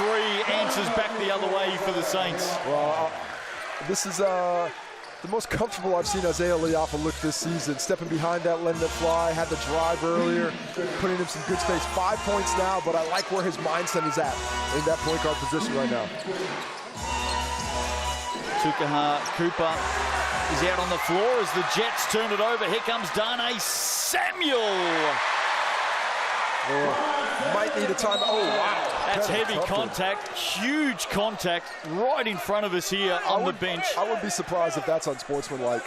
three answers back the other way for the Saints. Well, this is the most comfortable I've seen Isaiah Leafa look this season. Stepping behind that, letting it fly, had the drive earlier, putting him some good space. 5 points now, but I like where his mindset is at in that point guard position right now. Tukaha Cooper is out on the floor as the Jets turn it over. Here comes Darnay Samuel. Might need a time. Oh, wow. That's heavy contact, huge contact right in front of us here on the bench. I would be surprised if that's unsportsmanlike.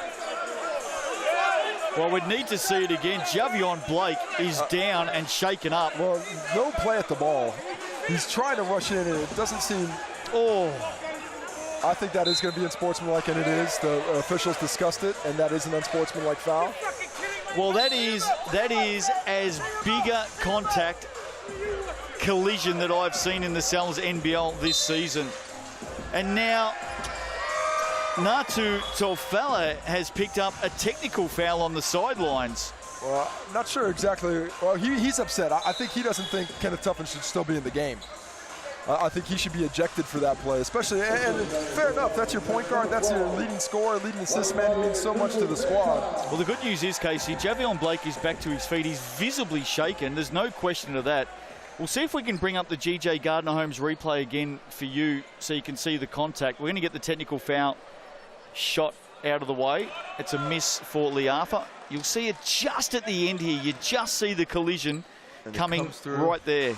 Well, we'd need to see it again. Javion Blake is down and shaken up. Well, no play at the ball. He's trying to rush in, and it doesn't seem... Oh. I think that is going to be unsportsmanlike, and it is. The officials discussed it, and that is an unsportsmanlike foul. Well, that is as big a contact collision that I've seen in the Sal's NBL this season. And now Natu Tofela has picked up a technical foul on the sidelines. Well, not sure exactly. Well, he's upset. I think he doesn't think Kenneth Tuffin should still be in the game. I think he should be ejected for that play, especially, and fair enough, that's your point guard, that's your leading scorer, leading assist man, it means so much to the squad. Well, the good news is, Casey, Javion Blake is back to his feet. He's visibly shaken. There's no question of that. We'll see if we can bring up the GJ Gardner-Holmes replay again for you so you can see the contact. We're going to get the technical foul shot out of the way. It's a miss for Leafa. You'll see it just at the end here. You just see the collision coming right there.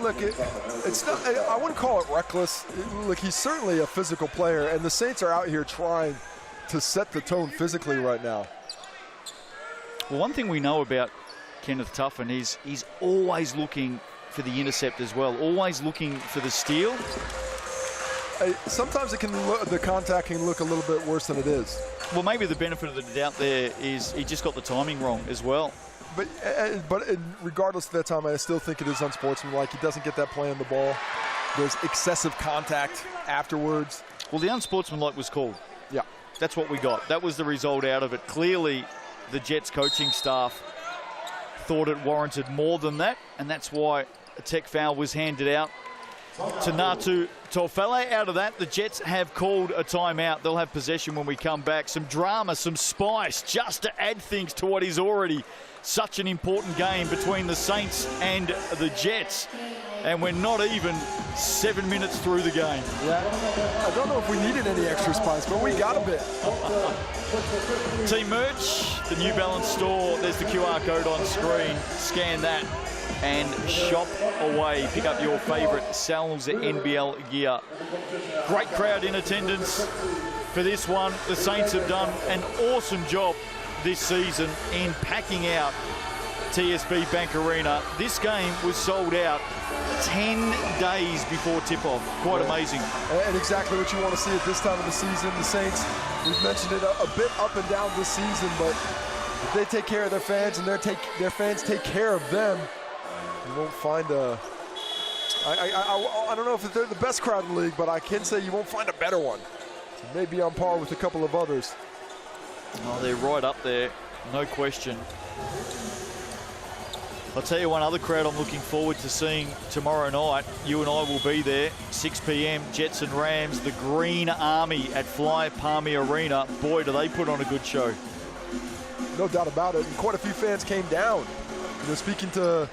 Look, it's not, I wouldn't call it reckless. Look, he's certainly a physical player, and the Saints are out here trying to set the tone physically right now. Well, one thing we know about Kenneth Tuffin is he's always looking for the intercept as well, always looking for the steal. Sometimes it can look, the contact can look a little bit worse than it is. Well, maybe the benefit of the doubt there is he just got the timing wrong as well. But regardless of that time, I still think it is unsportsmanlike. He doesn't get that play on the ball. There's excessive contact afterwards. Well, the unsportsmanlike was called. Yeah. That's what we got. That was the result out of it. Clearly, the Jets coaching staff thought it warranted more than that, and that's why a tech foul was handed out to Natu Tofela. Out of that, the Jets have called a timeout. They'll have possession when we come back. Some drama, some spice, just to add things to what is already such an important game between the Saints and the Jets. And we're not even 7 minutes through the game. Yeah, I don't know if we needed any extra spice, but we got a bit. Team merch, the New Balance store. There's the QR code on screen. Scan that and shop away. Pick up your favorite Sal's NBL gear. Great crowd in attendance for this one. The Saints have done an awesome job this season in packing out TSB Bank Arena. This game was sold out 10 days before tip-off. Quite amazing. And exactly what you want to see at this time of the season. The Saints, we've mentioned it a bit up and down this season, but if they take care of their fans and their fans take care of them, you won't find a... I don't know if they're the best crowd in the league, but I can say you won't find a better one. Maybe on par with a couple of others. Oh, they're right up there, no question. I'll tell you one other crowd I'm looking forward to seeing tomorrow night. You and I will be there, 6 p.m, Jets and Rams, the Green Army at Fly Palmy Arena. Boy, do they put on a good show. No doubt about it, and quite a few fans came down. You know, speaking to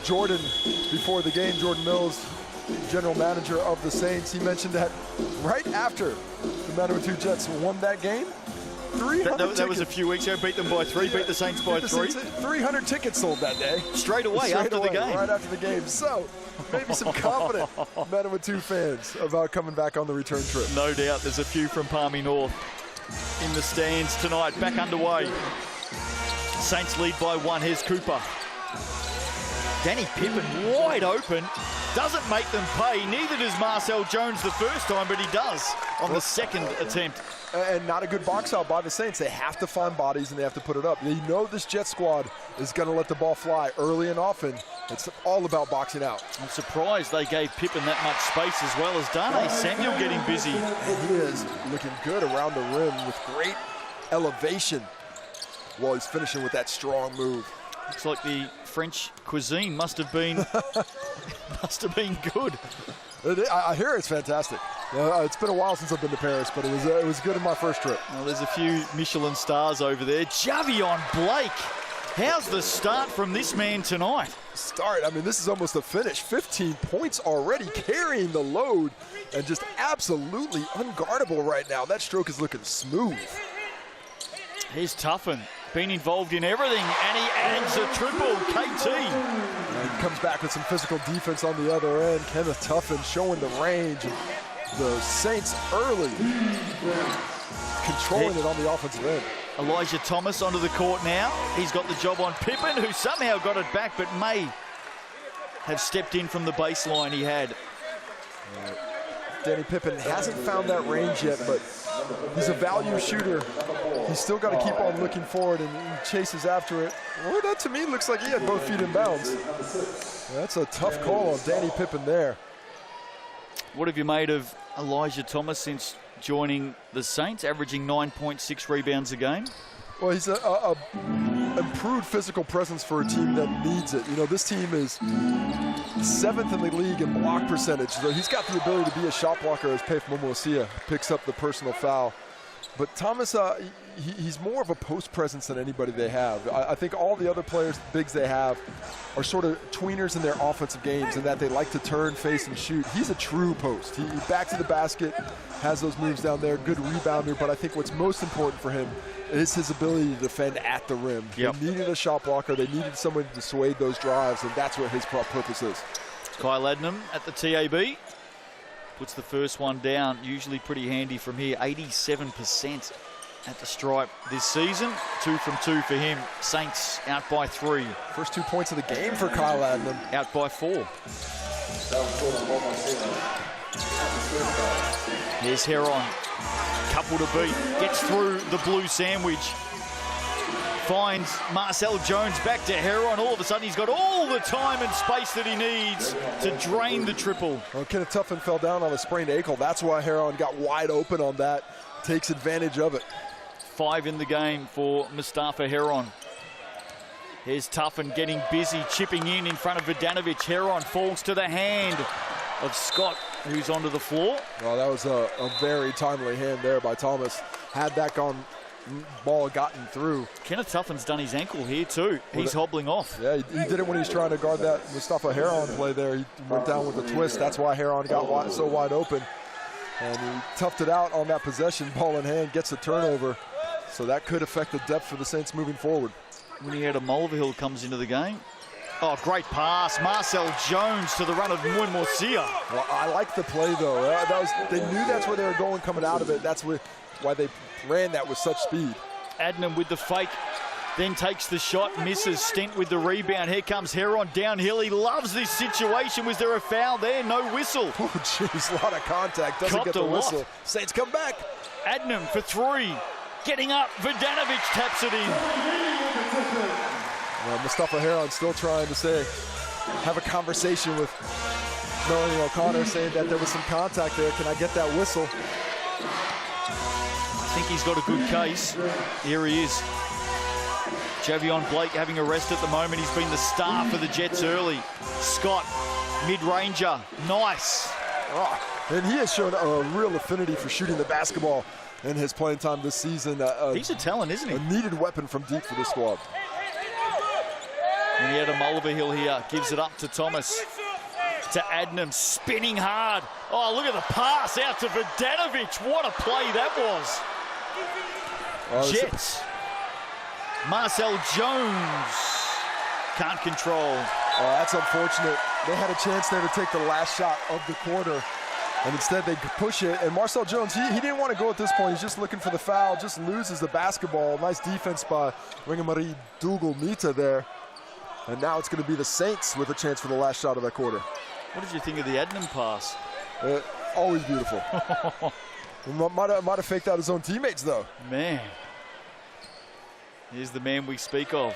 Jordan before the game, Jordan Mills, general manager of the Saints, he mentioned that right after the Manawatu Jets won that game, 300 that was a few weeks ago. Beat them by 3, beat the Saints by 3. 300 tickets sold that day. Straight away after the game. Right after the game. So, maybe some confident Manawatu fans about coming back on the return trip. No doubt. There's a few from Palmy North in the stands tonight. Back underway. Saints lead by 1. Here's Cooper. Danny Pippen wide open. Doesn't make them pay. Neither does Marcel Jones the first time, but he does on the second attempt. And not a good box out by the Saints. They have to find bodies and they have to put it up. They know this Jet squad is going to let the ball fly early and often. It's all about boxing out. I'm surprised they gave Pippen that much space, as well as Darnay Samuel getting busy. He is looking good around the rim with great elevation while he's finishing with that strong move. Looks like the French cuisine must have been good. I hear it's fantastic. It's been a while since I've been to Paris, but it was good in my first trip. Well, there's a few Michelin stars over there. Javion Blake. How's the start from this man tonight? I mean, this is almost a finish. 15 points already, carrying the load, and just absolutely unguardable right now. That stroke is looking smooth. Here's Tuffin, been involved in everything, and he adds a triple. KT. And comes back with some physical defense on the other end. Kenneth Tuffin showing the range. The Saints early, controlling it on the offensive end. Elijah Thomas onto the court now. He's got the job on Pippen, who somehow got it back, but may have stepped in from the baseline he had. Danny Pippen hasn't found that range yet, but he's a value shooter. He's still got to keep on looking forward, and he chases after it. Well, that to me looks like he had both feet in bounds. That's a tough call on Danny Pippen there. What have you made of Elijah Thomas since joining the Saints, averaging 9.6 rebounds a game? Well, he's a improved physical presence for a team that needs it. You know, this team is 7th in the league in block percentage, so he's got the ability to be a shot blocker as Paif Momosia picks up the personal foul. But Thomas, he's more of a post presence than anybody they have. I think all the other players, bigs they have, are sort of tweeners in their offensive games in that they like to turn, face, and shoot. He's a true post. He back to the basket, has those moves down there, good rebounder, but I think what's most important for him is his ability to defend at the rim. Yep. They needed a shot blocker. They needed someone to dissuade those drives, and that's what his purpose is. Kyle Adnam at the TAB. Puts the first one down, usually pretty handy from here. 87% at the stripe this season. 2 from 2 for him. Saints out by 3. First 2 points of the game for Kyle Adnam. Out by 4. Here's Heron. Couple to beat. Gets through the blue sandwich. Finds Marcel Jones back to Heron. All of a sudden, he's got all the time and space that he needs to drain the triple. Well, Kenneth Tuffin fell down on a sprained ankle. That's why Heron got wide open on that. Takes advantage of it. 5 in the game for Mustafa Heron. Here's Tuffin getting busy, chipping in front of Vidanovic. Heron falls to the hand of Scott, who's onto the floor. Well, that was a very timely hand there by Thomas. Had that ball gotten through. Kenneth Tuffin's done his ankle here too. He's hobbling off. Yeah, he did it when he was trying to guard that Mustafa Heron play there. He went down with a twist. That's why Heron got so wide open. And he toughed it out on that possession. Ball in hand, gets a turnover. So that could affect the depth for the Saints moving forward. Winnie-Ada Mulvihill comes into the game. Oh, great pass. Marcel Jones to the run of Moimosia. Well, I like the play, though. They knew that's where they were going coming out of it. That's why they ran that with such speed. Adnam with the fake, then takes the shot, misses. Stent with the rebound. Here comes Heron downhill. He loves this situation. Was there a foul there? No whistle. Oh, jeez, a lot of contact. Doesn't get the whistle. Saints come back. Adnam for 3. Getting up. Vidanovic taps it in. Mustafa Heron still trying to have a conversation with Melanie O'Connor, saying that there was some contact there. Can I get that whistle? I think he's got a good case. Here he is. Javion Blake having a rest at the moment. He's been the star for the Jets early. Scott, mid-ranger, nice. Oh, and he has shown a real affinity for shooting the basketball in his playing time this season. He's a talent, isn't he? A needed weapon from deep for this squad. And he had a Mulvihill here. Gives it up to Thomas. To Adnam, spinning hard. Oh, look at the pass out to Vidanovic. What a play that was. Jets. Marcel Jones can't control. Oh, that's unfortunate. They had a chance there to take the last shot of the quarter, and instead they push it. And Marcel Jones, he didn't want to go at this point. He's just looking for the foul, just loses the basketball. Nice defense by Ringamari Dougal-Mita there. And now it's going to be the Saints with a chance for the last shot of that quarter. What did you think of the Adnam pass? Always beautiful. might have faked out his own teammates, though. Man. Here's the man we speak of.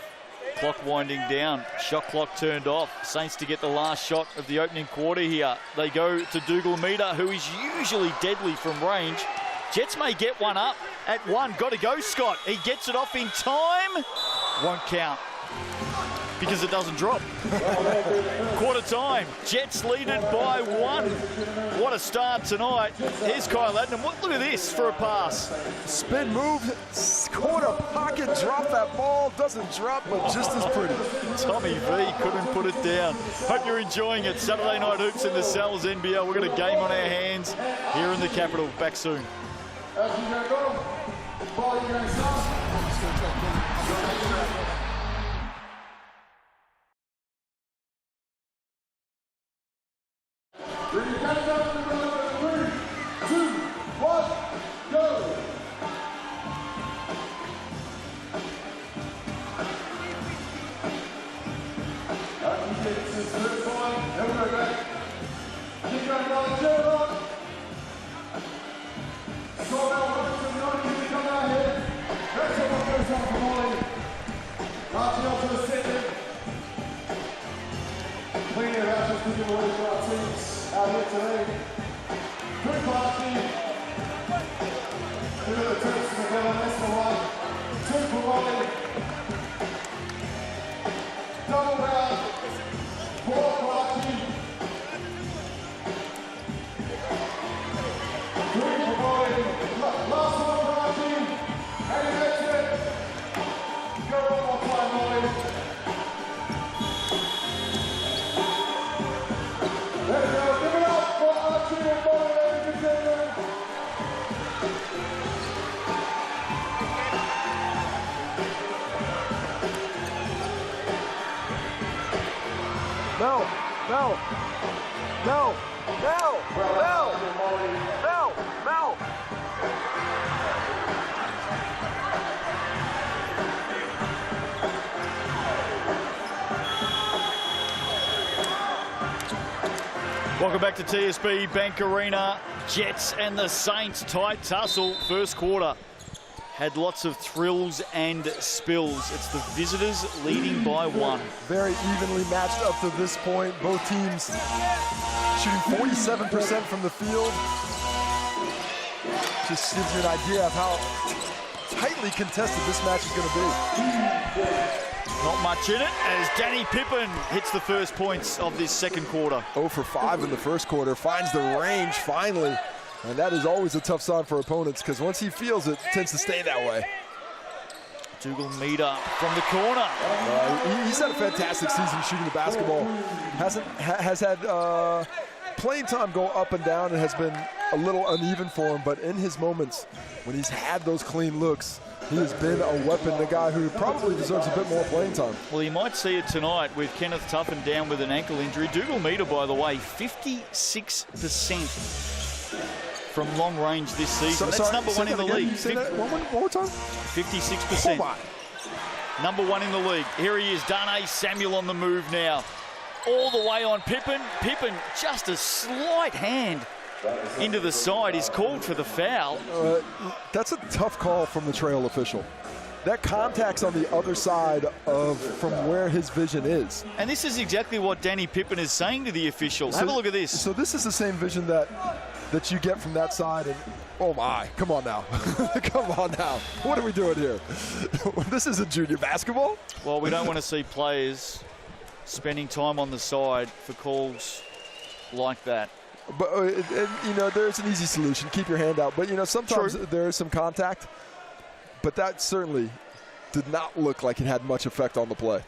Clock winding down. Shot clock turned off. Saints to get the last shot of the opening quarter here. They go to Dougal-Mita, who is usually deadly from range. Jets may get one up at 1. Got to go, Scott. He gets it off in time. Won't count. because it doesn't drop. Quarter time, Jets lead it by 1. What a start tonight. Here's Kyle Adnam. Look at this for a pass. Spin move, corner pocket, drop that ball. Doesn't drop, but just as pretty. Tommy V couldn't put it down. Hope you're enjoying it. Saturday Night Hoops in the Cells NBL. We've got a game on our hands here in the capital. Back soon. Welcome back to TSB Bank Arena. Jets and the Saints, tight tussle. First quarter had lots of thrills and spills. It's the visitors leading by 1. Very evenly matched up to this point. Both teams shooting 47% from the field. Just gives you an idea of how tightly contested this match is going to be. Not much in it as Danny Pippen hits the first points of this second quarter. 0 for 5 in the first quarter, finds the range finally. And that is always a tough sign for opponents because once he feels it, tends to stay that way. Dougal Meter from the corner. He's had a fantastic season shooting the basketball. Has had playing time go up and down and has been a little uneven for him, but in his moments when he's had those clean looks, he has been a weapon, a guy who probably deserves a bit more playing time. Well, you might see it tonight with Kenneth Tuffin down with an ankle injury. Dougal Meter, by the way, 56% from long range this season. That's number 1 in the league. Say that one more time? 56%. Oh my. Number 1 in the league. Here he is, Darnay Samuel on the move now. All the way on Pippen. Pippen, just a slight hand into the side. He's called for the foul. That's a tough call from the trail official. That contact's on the other side of from where his vision is. And this is exactly what Danny Pippen is saying to the official. Have a look at this. So this is the same vision that you get from that side. And oh my, come on now. Come on now. What are we doing here? This isn't junior basketball. Well, we don't want to see players spending time on the side for calls like that. But you know, there's an easy solution. Keep your hand out. But you know, sometimes there is some contact. But that certainly did not look like it had much effect on the play.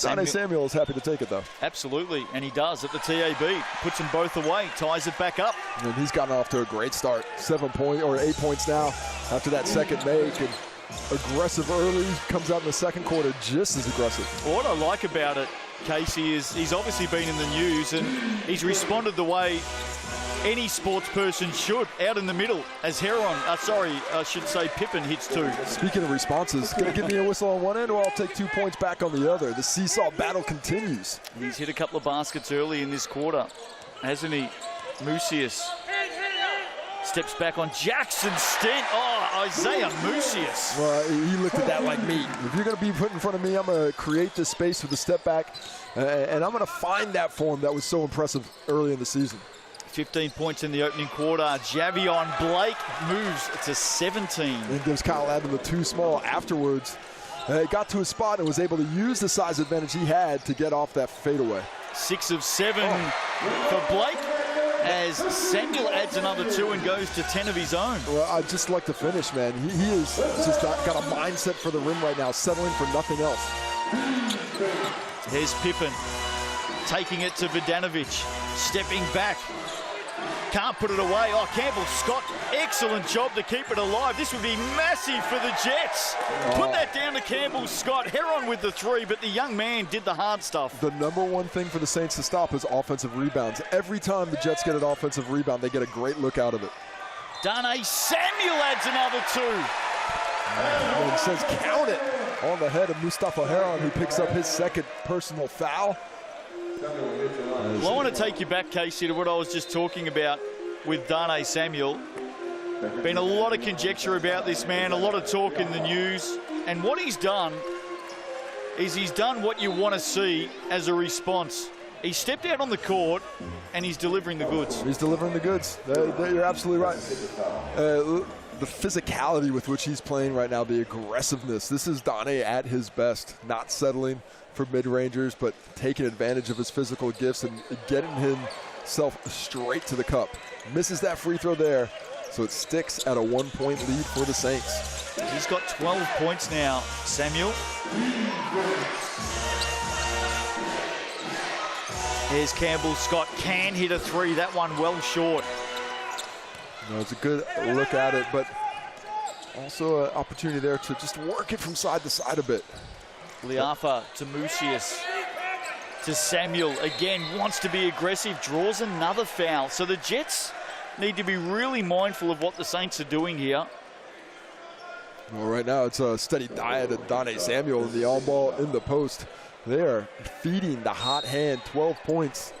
Darnay Samuel is happy to take it though. Absolutely, and he does at the TAB. Puts them both away, ties it back up. And he's gotten off to a great start. 8 points now after that second make. And aggressive early, comes out in the second quarter just as aggressive. What I like about it, Casey, is he's obviously been in the news and he's responded the way any sports person should, out in the middle, as Pippen hits 2. Speaking of responses, going to give me a whistle on one end or I'll take 2 points back on the other. The seesaw battle continues. He's hit a couple of baskets early in this quarter, hasn't he? Mucius steps back on Jackson Stent. Oh, Isaiah Mucius. Well, he looked at that like me. If you're going to be put in front of me, I'm going to create this space with a step back, and I'm going to find that form that was so impressive early in the season. 15 points in the opening quarter. Javion Blake moves to 17. And gives Kyle Adnam the 2 small afterwards. He got to his spot and was able to use the size advantage he had to get off that fadeaway. 6 of 7 for Blake, as Samuel adds another 2 and goes to 10 of his own. Well, I just like the finish, man. He is just got a mindset for the rim right now, settling for nothing else. Here's Pippen taking it to Vodanovic, stepping back. Can't put it away. Oh, Campbell Scott, excellent job to keep it alive. This would be massive for the Jets. Put that down to Campbell Scott. Heron with the 3, but the young man did the hard stuff. The number one thing for the Saints to stop is offensive rebounds. Every time the Jets get an offensive rebound, they get a great look out of it. Darnay Samuel adds another 2. And it says count it on the head of Mustafa Heron, who picks up his second personal foul. Well, I want to take you back, Casey, to what I was just talking about with Darnay Samuel. Been a lot of conjecture about this man, a lot of talk in the news. And what he's done is he's done what you want to see as a response. He stepped out on the court and he's delivering the goods. He's delivering the goods. You're absolutely right. The physicality with which he's playing right now, the aggressiveness. This is Darnay at his best, not settling for mid-rangers, but taking advantage of his physical gifts and getting himself straight to the cup. Misses that free throw there, so it sticks at a 1-point lead for the Saints. He's got 12 points now, Samuel. Here's Campbell Scott, can hit a 3, that one well short. No, it's a good look at it, but also an opportunity there to just work it from side to side a bit. Liafa to Mucius, to Samuel, again wants to be aggressive, draws another foul. So the Jets need to be really mindful of what the Saints are doing here. Well, right now it's a steady diet of Darnay Samuel and the all ball in the post. They are feeding the hot hand, 12 points.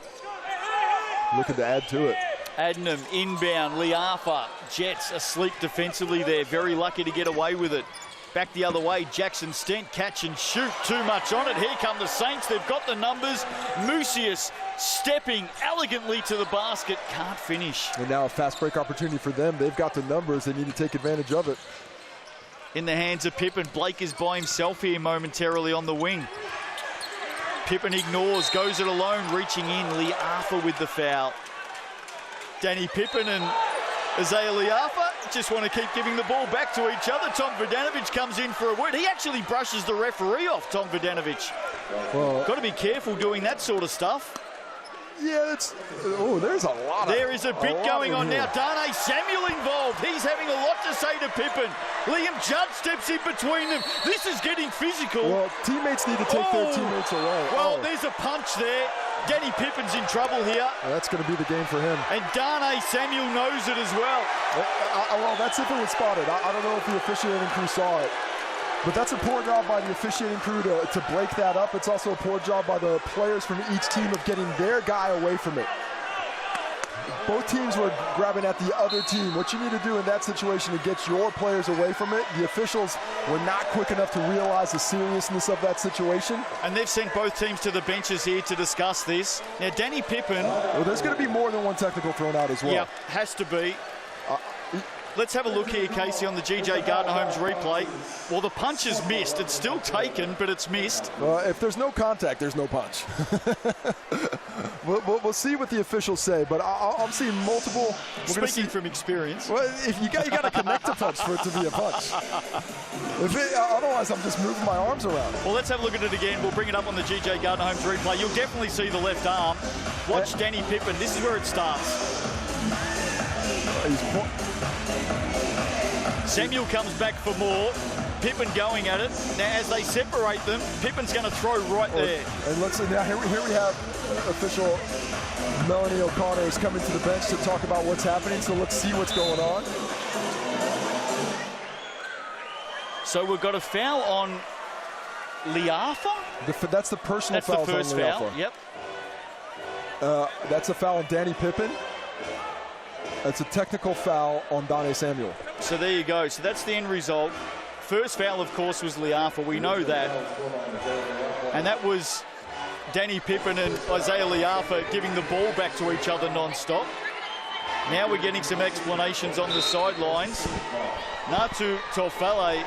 Looking to add to it. Adnam inbound, Liafa, Jets asleep defensively there, very lucky to get away with it. Back the other way, Jackson Stent, catch and shoot, too much on it. Here come the Saints, they've got the numbers. Mucius stepping elegantly to the basket, can't finish. And now a fast break opportunity for them. They've got the numbers, they need to take advantage of it. In the hands of Pippen, Blake is by himself here momentarily on the wing. Pippen ignores, goes it alone, reaching in, Liafa with the foul. Danny Pippen and Isaiah Liafa just want to keep giving the ball back to each other. Tom Vodanovic comes in for a word. He actually brushes the referee off, Tom Vodanovic. Well, got to be careful doing that sort of stuff. Yeah, there's a lot. There is a bit going on now. Darnay Samuel involved. He's having a lot to say to Pippen. Liam Judd steps in between them. This is getting physical. Well, teammates need to take their teammates away. Well, there's a punch there. Danny Pippen's in trouble here. That's going to be the game for him. And Darnay Samuel knows it as well. Well, that's if it was spotted. I don't know if the officiating crew saw it. But that's a poor job by the officiating crew to break that up. It's also a poor job by the players from each team of getting their guy away from it. Both teams were grabbing at the other team. What you need to do in that situation to get your players away from it, the officials were not quick enough to realize the seriousness of that situation. And they've sent both teams to the benches here to discuss this. Now, Danny Pippen... Well, there's going to be more than one technical thrown out as well. Yeah, has to be. Let's have a look here, Casey, on the GJ Gardner-Holmes replay. Well, the punch is missed. It's still taken, but it's missed. If there's no contact, there's no punch. We'll see what the officials say, but I'm seeing multiple. Speaking from experience. Well, if you got to connect a punch for it to be a punch. Otherwise, I'm just moving my arms around. Well, let's have a look at it again. We'll bring it up on the GJ Gardner-Holmes replay. You'll definitely see the left arm. Watch Danny Pippen. This is where it starts. Samuel comes back for more. Pippen going at it. Now, as they separate them, Pippen's going to throw right there. And let's see, now here we have official Melanie O'Connor is coming to the bench to talk about what's happening. So let's see what's going on. So we've got a foul on Liafa. That's the personal foul on Liafa. That's the first foul, yep. That's a foul on Danny Pippen. That's a technical foul on Darnay Samuel. So there you go. So that's the end result. First foul, of course, was Liafa. We know that. And that was Danny Pippen and Isaiah Liafa giving the ball back to each other non-stop. Now we're getting some explanations on the sidelines. Natu Tofale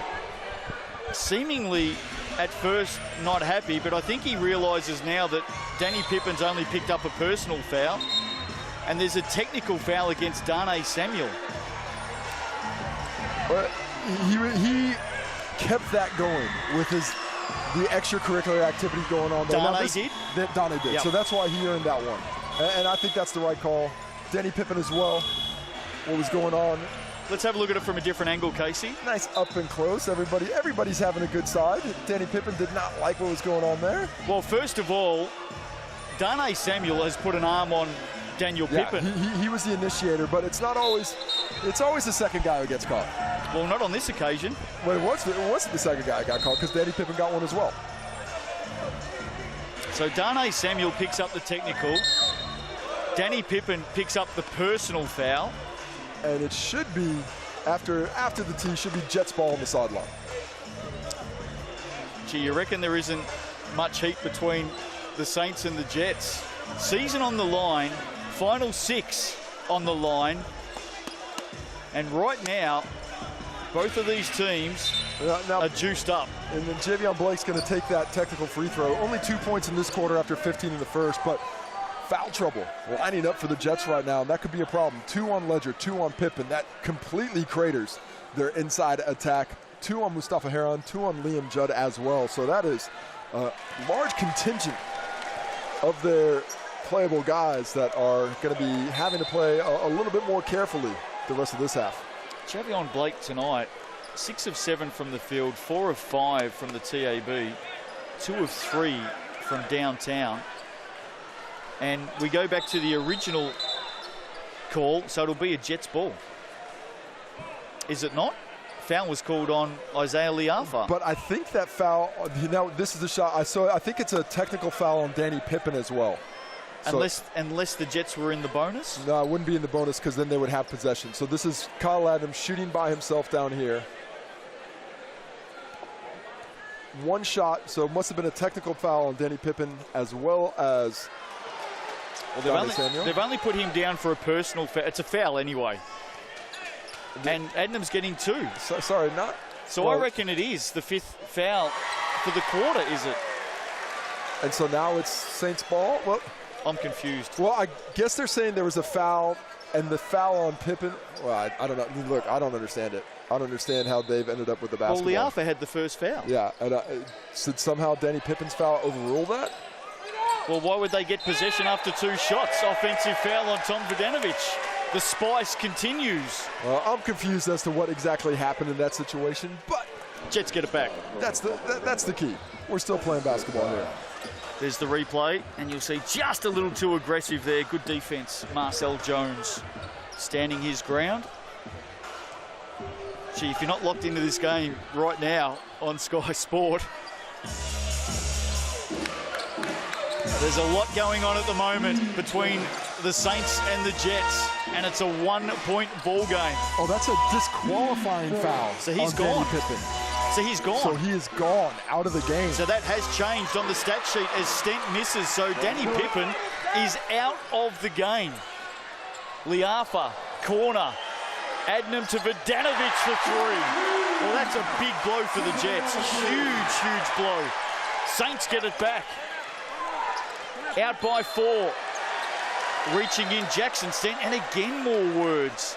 seemingly at first not happy, but I think he realises now that Danny Pippen's only picked up a personal foul, and there's a technical foul against Darnay Samuel. But he kept that going with the extracurricular activity going on there. Darnay did? Darnay did. Yep. So that's why he earned that one. And I think that's the right call. Danny Pippen as well. What was going on? Let's have a look at it from a different angle, Casey. Nice up and close. Everybody's having a good side. Danny Pippen did not like what was going on there. Well, first of all, Darnay Samuel has put an arm on Daniel Pippen. He was the initiator, but it's always the second guy who gets caught. Well, not on this occasion. Well, it wasn't the second guy who got caught because Danny Pippen got one as well. So Darnay Samuel picks up the technical. Danny Pippen picks up the personal foul. And it should be, after the tee, should be Jets ball on the sideline. Gee, you reckon there isn't much heat between the Saints and the Jets? Season on the line, final 6 on the line. And right now, both of these teams are juiced up. And then Javion Blake's going to take that technical free throw. Only 2 points in this quarter after 15 in the first, but foul trouble lining up for the Jets right now, and that could be a problem. 2 on Ledger, 2 on Pippen. That completely craters their inside attack. 2 on Mustafa Heron, 2 on Liam Judd as well. So that is a large contingent of their playable guys that are going to be having to play a little bit more carefully the rest of this half. Javion Blake tonight, 6 of 7 from the field, 4 of 5 from the TAB, 2 of 3 from downtown. And we go back to the original call, so it'll be a Jets ball. Is it not? Foul was called on Isaiah Liafa. But I think that foul, this is the shot. I think it's a technical foul on Danny Pippen as well. Unless the Jets were in the bonus? No, it wouldn't be in the bonus because then they would have possession. So this is Kyle Adams shooting by himself down here. One shot, so it must have been a technical foul on Danny Pippen as well as they've only put him down for a personal foul. It's a foul anyway. And Adnam's getting 2. Sorry, not. So I reckon it is the 5th foul for the quarter, is it? And so now it's Saints ball? Well, I'm confused. Well, I guess they're saying there was a foul, and the foul on Pippen, well, I don't know. Look, I don't understand it. I don't understand how they've ended up with the basketball. Well, Liafa had the first foul. Yeah, and did somehow Danny Pippen's foul overrule that? Well, why would they get possession after 2 shots? Offensive foul on Tom Vodanovic. The spice continues. Well, I'm confused as to what exactly happened in that situation, but Jets get it back. That's the key. We're still playing basketball here. There's the replay, and you'll see just a little too aggressive there. Good defense. Marcel Jones standing his ground. Gee, if you're not locked into this game right now on Sky Sport, there's a lot going on at the moment between the Saints and the Jets, and it's a 1-point ball game. Oh, that's a disqualifying foul. So he's gone. So he's gone. So he is gone out of the game. So that has changed on the stat sheet as Stent misses. So Danny Pippen is out of the game. Liafa, corner. Adnam to Vodanovic for 3. Well, that's a big blow for the Jets. Huge, huge blow. Saints get it back. Out by 4. Reaching in Jackson Stent, and again more words.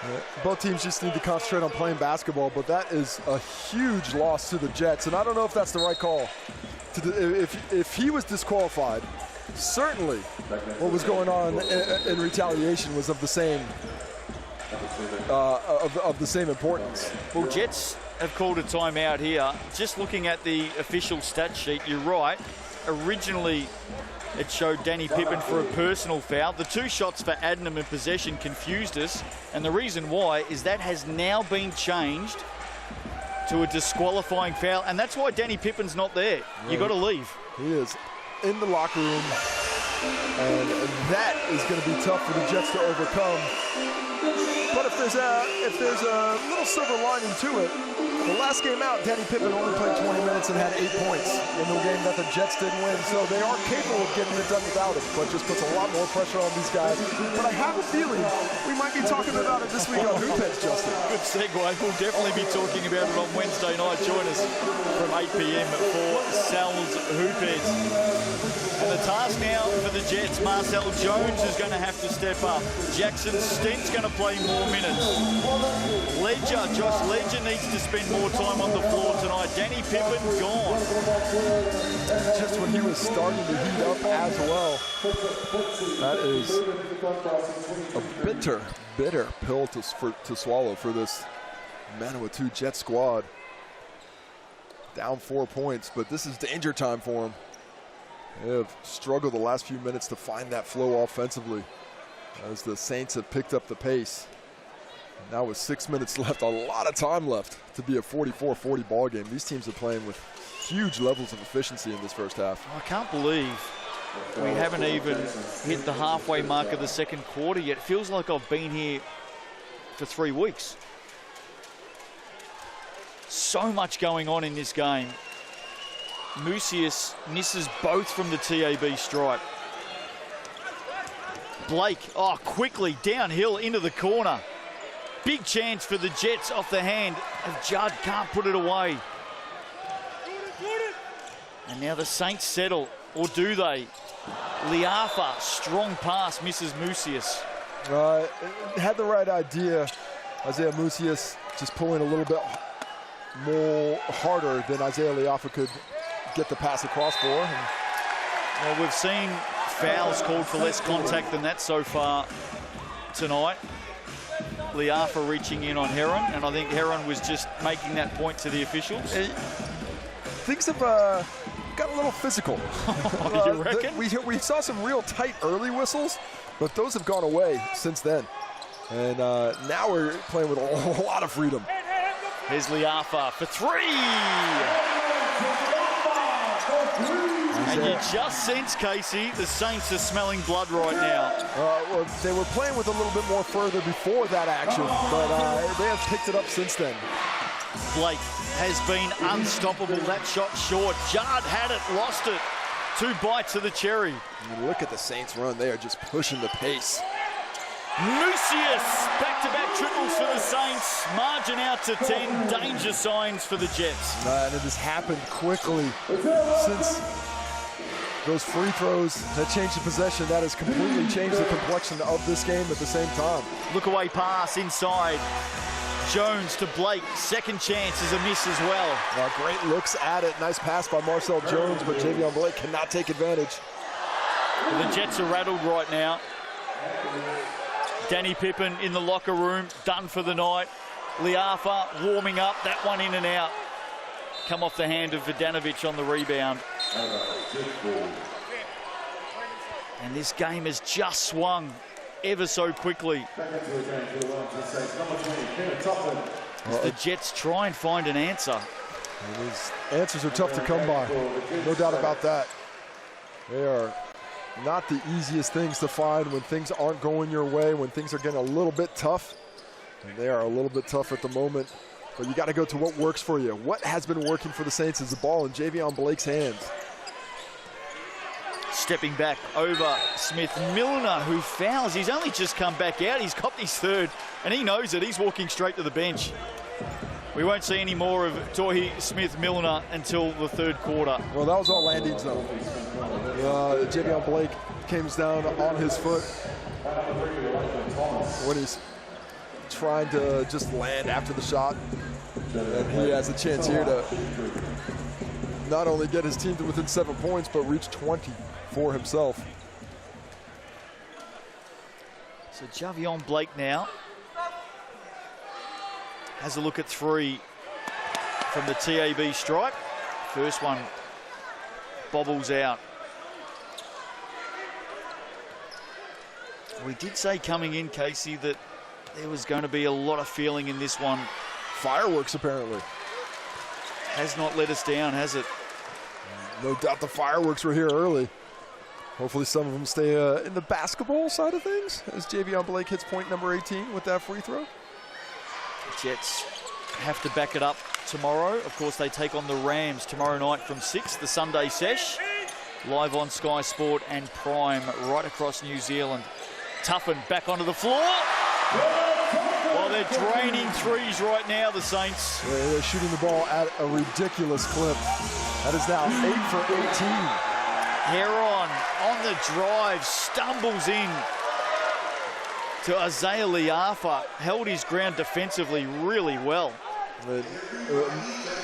Yeah, both teams just need to concentrate on playing basketball, but that is a huge loss to the Jets, and I don't know if that's the right call. If he was disqualified, certainly what was going on in retaliation was of the same importance. Well, Jets have called a timeout here. Just looking at the official stat sheet, you're right. Originally, it showed Danny Pippen for a personal foul. The 2 shots for Adnam in possession confused us, and the reason why is that has now been changed to a disqualifying foul, and that's why Danny Pippen's not there. You got to leave. He is in the locker room And that is going to be tough for the Jets to overcome. But if there's a little silver lining to it, the last game out, Danny Pippen only played 20 minutes and had 8 points in the game that the Jets didn't win. So they are capable of getting it done without him, but just puts a lot more pressure on these guys. But I have a feeling we might be talking about it this week on Hoop Heads, Justin. Good segue. We'll definitely be talking about it on Wednesday night. Join us from 8 p.m. for Sal's Hoop Heads. And the task now for the Jets, Marcel Jones is going to have to step up. Jackson Stent's going to play more minutes. Josh Ledger needs to spend more time on the floor tonight. Danny Pippen gone. Just when he was starting to heat up as well. That is a bitter pill to swallow for this Manawatu Jet squad. Down 4 points, but this is danger time for them. They have struggled the last few minutes to find that flow offensively as the Saints have picked up the pace. Now with 6 minutes left, a lot of time left to be a 44-40 ball game. These teams are playing with huge levels of efficiency in this first half. I can't believe we haven't even hit the halfway mark of the second quarter yet. It feels like I've been here for 3 weeks. So much going on in this game. Mucius misses both from the TAB stripe. Blake, quickly downhill into the corner. Big chance for the Jets off the hand of Judd, can't put it away. And now the Saints settle, or do they? Liafa, strong pass, misses Mucius. Had the right idea. Isaiah Mucius just pulling a little bit more harder than Isaiah Liafa could get the pass across for. Well, we've seen fouls called for less contact than that so far tonight. Liafa reaching in on Heron, and I think Heron was just making that point to the officials. Things have got a little physical. You reckon? We saw some real tight early whistles, but those have gone away since then. And now we're playing with a lot of freedom. Here's Liafa for 3! And you just sense, Casey, the Saints are smelling blood right now. Well, they were playing with a little bit more further before that action, but they have picked it up since then. Blake has been unstoppable. That shot short. Judd had it, lost it. 2 bites of the cherry. And look at the Saints run. They are just pushing the pace. Mucius, back-to-back triples for the Saints. Margin out to 10. Danger signs for the Jets. And it has happened quickly since those free throws that changed the possession. That has completely changed the complexion of this game at the same time. Look away pass inside. Jones to Blake. Second chance is a miss as well. Great looks at it. Nice pass by Marcel Jones, but Javion Blake cannot take advantage. The Jets are rattled right now. Danny Pippen in the locker room, done for the night. Liafa warming up, that one in and out. Come off the hand of Vodanovic on the rebound. And this game has just swung ever so quickly. As the Jets try and find an answer. And these answers are tough to come by, no doubt about that. They are not the easiest things to find when things aren't going your way, when things are getting a little bit tough. And they are a little bit tough at the moment. But you got to go to what works for you. What has been working for the Saints is the ball in Javion Blake's hands. Stepping back over Smith-Milner, who fouls. He's only just come back out. He's copped his third, and he knows it. He's walking straight to the bench. We won't see any more of Torrey Smith-Milner until the third quarter. Well, that was all landings, though. Javion Blake came down on his foot when he's trying to just land after the shot. And he has a chance here to not only get his team to within 7 points, but reach 20 for himself. So Javion Blake now has a look at 3 from the TAB stripe. First one bobbles out. We did say coming in, Casey, that there was going to be a lot of feeling in this one. Fireworks, apparently. Has not let us down, has it? No doubt the fireworks were here early. Hopefully some of them stay in the basketball side of things as Javion Blake hits point number 18 with that free throw. Jets have to back it up tomorrow. Of course, they take on the Rams tomorrow night from 6, the Sunday sesh. Live on Sky Sport and Prime right across New Zealand. Tuffin back onto the floor. Well, they're draining threes right now, the Saints. Yeah, they're shooting the ball at a ridiculous clip. That is now 8 for 18. Heron on the drive, stumbles in to Isaiah Liafa. Held his ground defensively really well.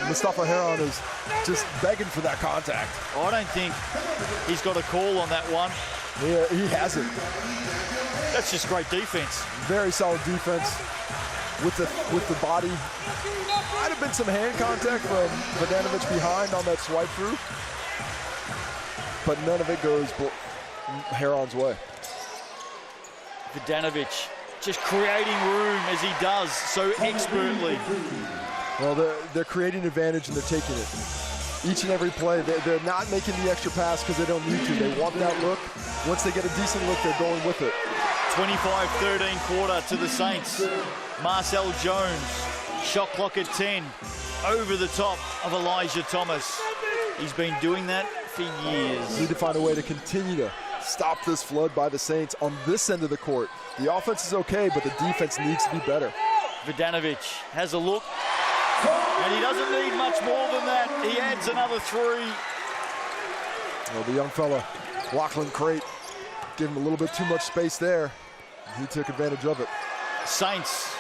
Mustafa Heron is just begging for that contact. I don't think he's got a call on that one. Yeah, he hasn't. That's just great defense. Very solid defense with the body. Might have been some hand contact from Vodanovic behind on that swipe through, but none of it goes Heron's way. Vodanovic just creating room as he does so expertly. Well, they're creating advantage and they're taking it. Each and every play, they're not making the extra pass because they don't need to. They want that look. Once they get a decent look, they're going with it. 25-13 quarter to the Saints. Marcel Jones, shot clock at 10, over the top of Elijah Thomas. He's been doing that for years. Need to find a way to continue to stop this flood by the Saints on this end of the court. The offense is okay, but the defense needs to be better. Vodanovic has a look, and he doesn't need much more than that. He adds another three. Well, the young fella, Lachlan Crate, gave him a little bit too much space there. He took advantage of it. Saints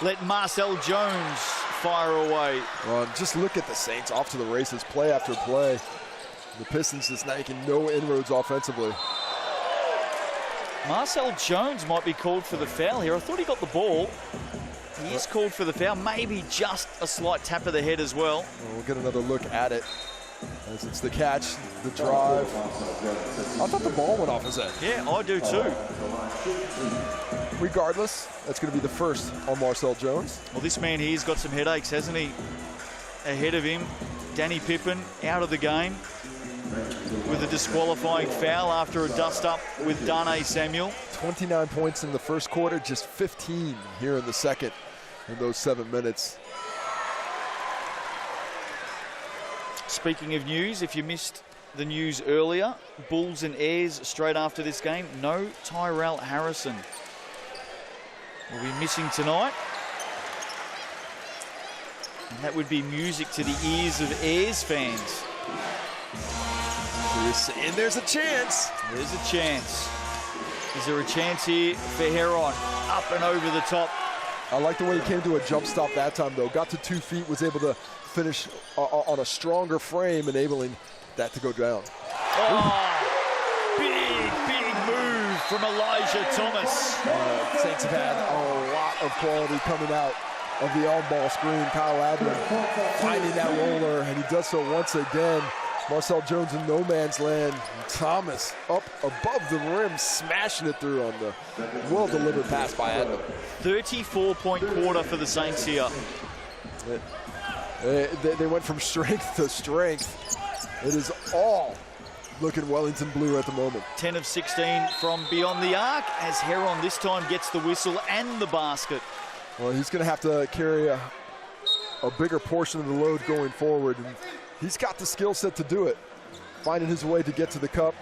let Marcel Jones fire away. Well, just look at the Saints off to the races, play after play. The Pistons just making no inroads offensively. Marcel Jones might be called for the foul here. I thought he got the ball. He is called for the foul, maybe just a slight tap of the head as well. We'll get another look at it. As it's the catch, the drive. I thought the ball went off his head. Yeah, I do too. Regardless, that's going to be the first on Marcel Jones. Well, this man here's got some headaches, hasn't he? Ahead of him, Danny Pippen out of the game with a disqualifying foul after a dust-up with Darnay Samuel. 29 points in the first quarter, just 15 here in the second in those 7 minutes. Speaking of news, if you missed the news earlier, Bulls and Airs straight after this game, no Tyrell Harrison. Will be missing tonight. And that would be music to the ears of Airs fans. And there's a chance. There's a chance. Is there a chance here for Heron? Up and over the top. I like the way he came to a jump stop that time, though. Got to 2 feet, was able to finish on a stronger frame, enabling that to go down. Oh, big move from Elijah Thomas. Saints have had a lot of quality coming out of the on-ball screen. Kyle Adman finding that roller, and he does so once again. Marcel Jones in no man's land. Thomas up above the rim, smashing it through on the well-delivered pass by Adman. 34-point quarter for the Saints here. They went from strength to strength. It is all looking Wellington blue at the moment. 10 of 16 from beyond the arc as Heron this time gets the whistle and the basket. Well, he's going to have to carry a bigger portion of the load going forward. And he's got the skill set to do it. Finding his way to get to the cup,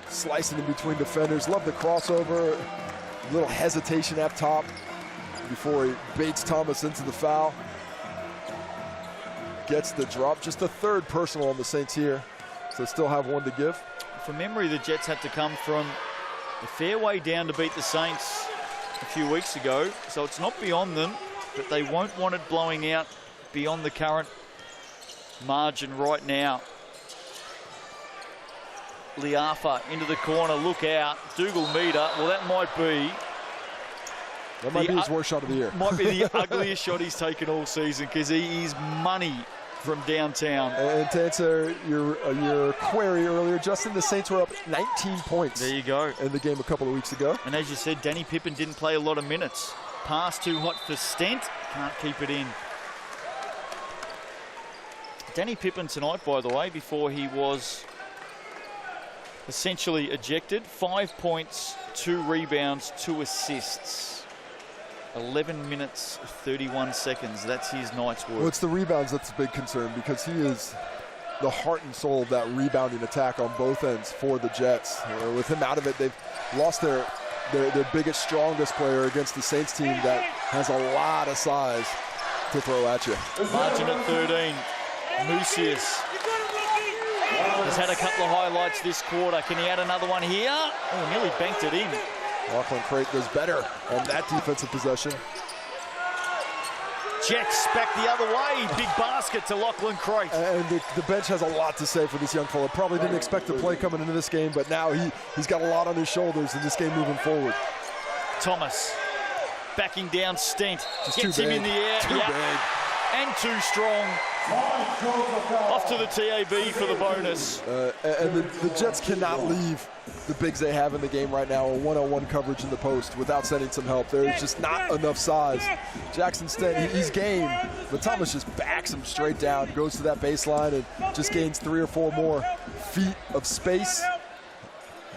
slicing in between defenders. Love the crossover, a little hesitation up top before he baits Thomas into the foul. Gets the drop, just the third personal on the Saints here, so still have one to give. From memory, the Jets had to come from a fair way down to beat the Saints a few weeks ago, so it's not beyond them, but they won't want it blowing out beyond the current margin right now. Liafa into the corner, look out, Dougal Meter, well that might be his worst shot of the year. Might be the ugliest shot he's taken all season because he is money from downtown. And to answer your query earlier, Justin, the Saints were up 19 points. There you go. In the game a couple of weeks ago. And as you said, Danny Pippen didn't play a lot of minutes. Pass too hot for Stent, can't keep it in. Danny Pippen tonight, by the way, before he was essentially ejected. 5 points, 2 rebounds, 2 assists. 11 minutes, 31 seconds. That's his night's work. Well, it's the rebounds that's a big concern, because he is the heart and soul of that rebounding attack on both ends for the Jets. With him out of it, they've lost their biggest, strongest player against the Saints team that has a lot of size to throw at you. Margin at 13. Mucius has had a couple of highlights this quarter. Can he add another one here? Oh, nearly banked it in. Lachlan Crate does better on that defensive possession. Jets back the other way. Big basket to Lachlan Crate. And the bench has a lot to say for this young fella. Probably didn't expect to play coming into this game, but now he's got a lot on his shoulders in this game moving forward. Thomas backing down Stent. Just gets him in the air. Too big. And too strong. Off to the TAB for the bonus. And the Jets cannot leave the bigs they have in the game right now, or one-on-one coverage in the post, without sending some help. There's just not enough size. Jackson Stent, he's game, but Thomas just backs him straight down, goes to that baseline, and just gains 3 or 4 more feet of space.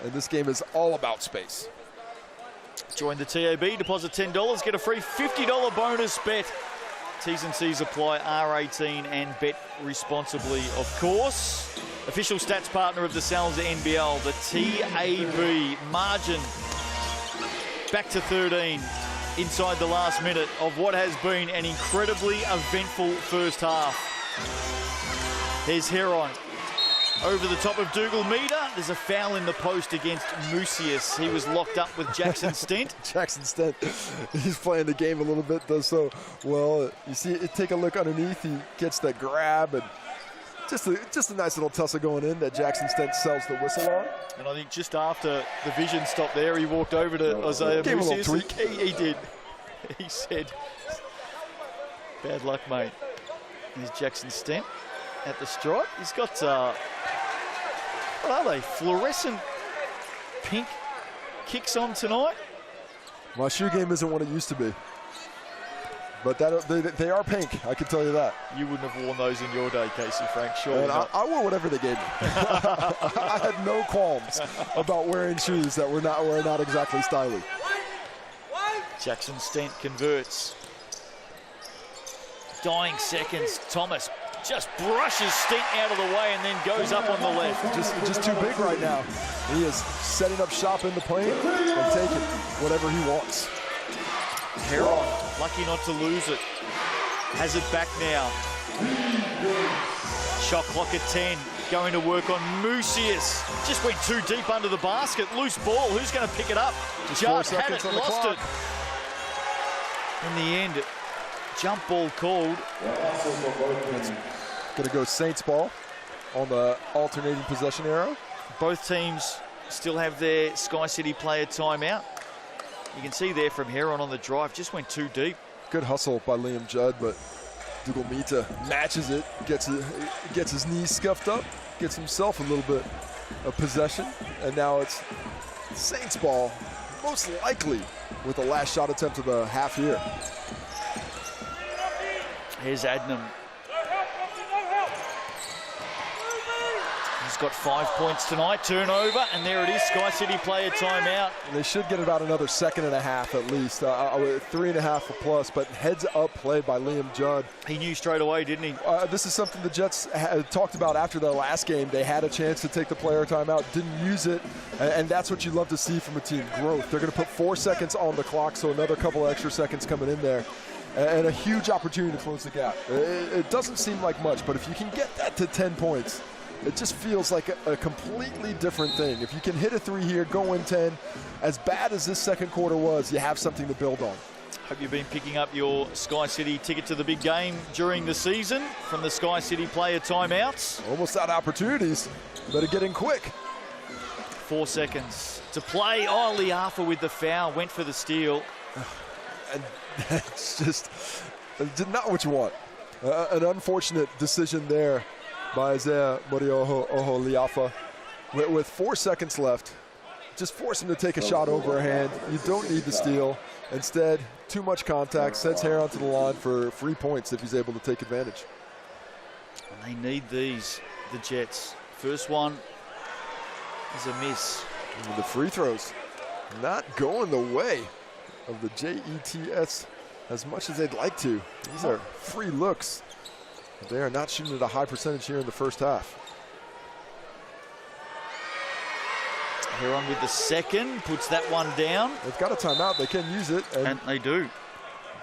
And this game is all about space. Join the TAB, deposit $10, get a free $50 bonus bet. T's and C's apply, R18, and bet responsibly, of course. Official stats partner of the NZNBL, the TAB. Margin back to 13 inside the last minute of what has been an incredibly eventful first half. Here's Heron over the top of Dougal Meter. There's a foul in the post against Mucius. He was locked up with Jackson Stent. Jackson Stent, he's playing the game a little bit, though, so well. You see, take a look underneath. He gets that grab, and just a nice little tussle going in that Jackson Stent sells the whistle on. And I think just after the vision stopped there, he walked over to Isaiah Gave him a Mucius. little tweak. He did. He said, "Bad luck, mate." Here's Jackson Stent at the stripe. He's got, what are they, fluorescent pink kicks on tonight? My shoe game isn't what it used to be, but they are pink, I can tell you that. You wouldn't have worn those in your day, Casey Frank, surely not. I wore whatever they gave me. I had no qualms about wearing shoes that were not exactly stylish. Jackson Stent converts. Dying seconds, Thomas just brushes Stent out of the way and then goes up on the left. Just too big right now. He is setting up shop in the paint and taking whatever he wants. Heron, lucky not to lose it. Has it back now. Shot clock at 10. Going to work on Mucius. Just went too deep under the basket. Loose ball. Who's going to pick it up? Judd had it, lost it. In the end, jump ball called. It's going to go Saints ball on the alternating possession arrow. Both teams still have their Sky City player timeout. You can see there from Heron on the drive, just went too deep. Good hustle by Liam Judd, but Dougal Mita matches it, gets his knees scuffed up, gets himself a little bit of possession, and now it's Saints ball, most likely with the last shot attempt of the half here. Here's Adnam. He's got 5 points tonight, turnover, and there it is, Sky City player timeout. They should get about another 2.5 at least, 3.5 a plus, but heads up play by Liam Judd. He knew straight away, didn't he? This is something the Jets had talked about after their last game. They had a chance to take the player timeout, didn't use it, and that's what you love to see from a team, growth. They're going to put 4 seconds on the clock, so another couple extra seconds coming in there. And a huge opportunity to close the gap. It doesn't seem like much, but if you can get that to 10 points, it just feels like a completely different thing. If you can hit a 3 here, go in 10, as bad as this second quarter was, you have something to build on. Hope you've been picking up your Sky City ticket to the big game during the season from the Sky City player timeouts. Almost out of opportunities. Better get in quick. 4 seconds to play. Oh, Liafa with the foul, went for the steal. And that's just not what you want. An unfortunate decision there by Isaiah Morioho Liafa. With 4 seconds left, just force him to take a shot over a hand. You don't need the steal. Instead, too much contact, sends Heron to the line for free points if he's able to take advantage. And they need these, the Jets. First one is a miss. And the free throws not going the way of the JETS as much as they'd like to. These are free looks. They are not shooting at a high percentage here in the first half. Heron with the second, puts that one down. They've got a timeout, they can use it. And they do.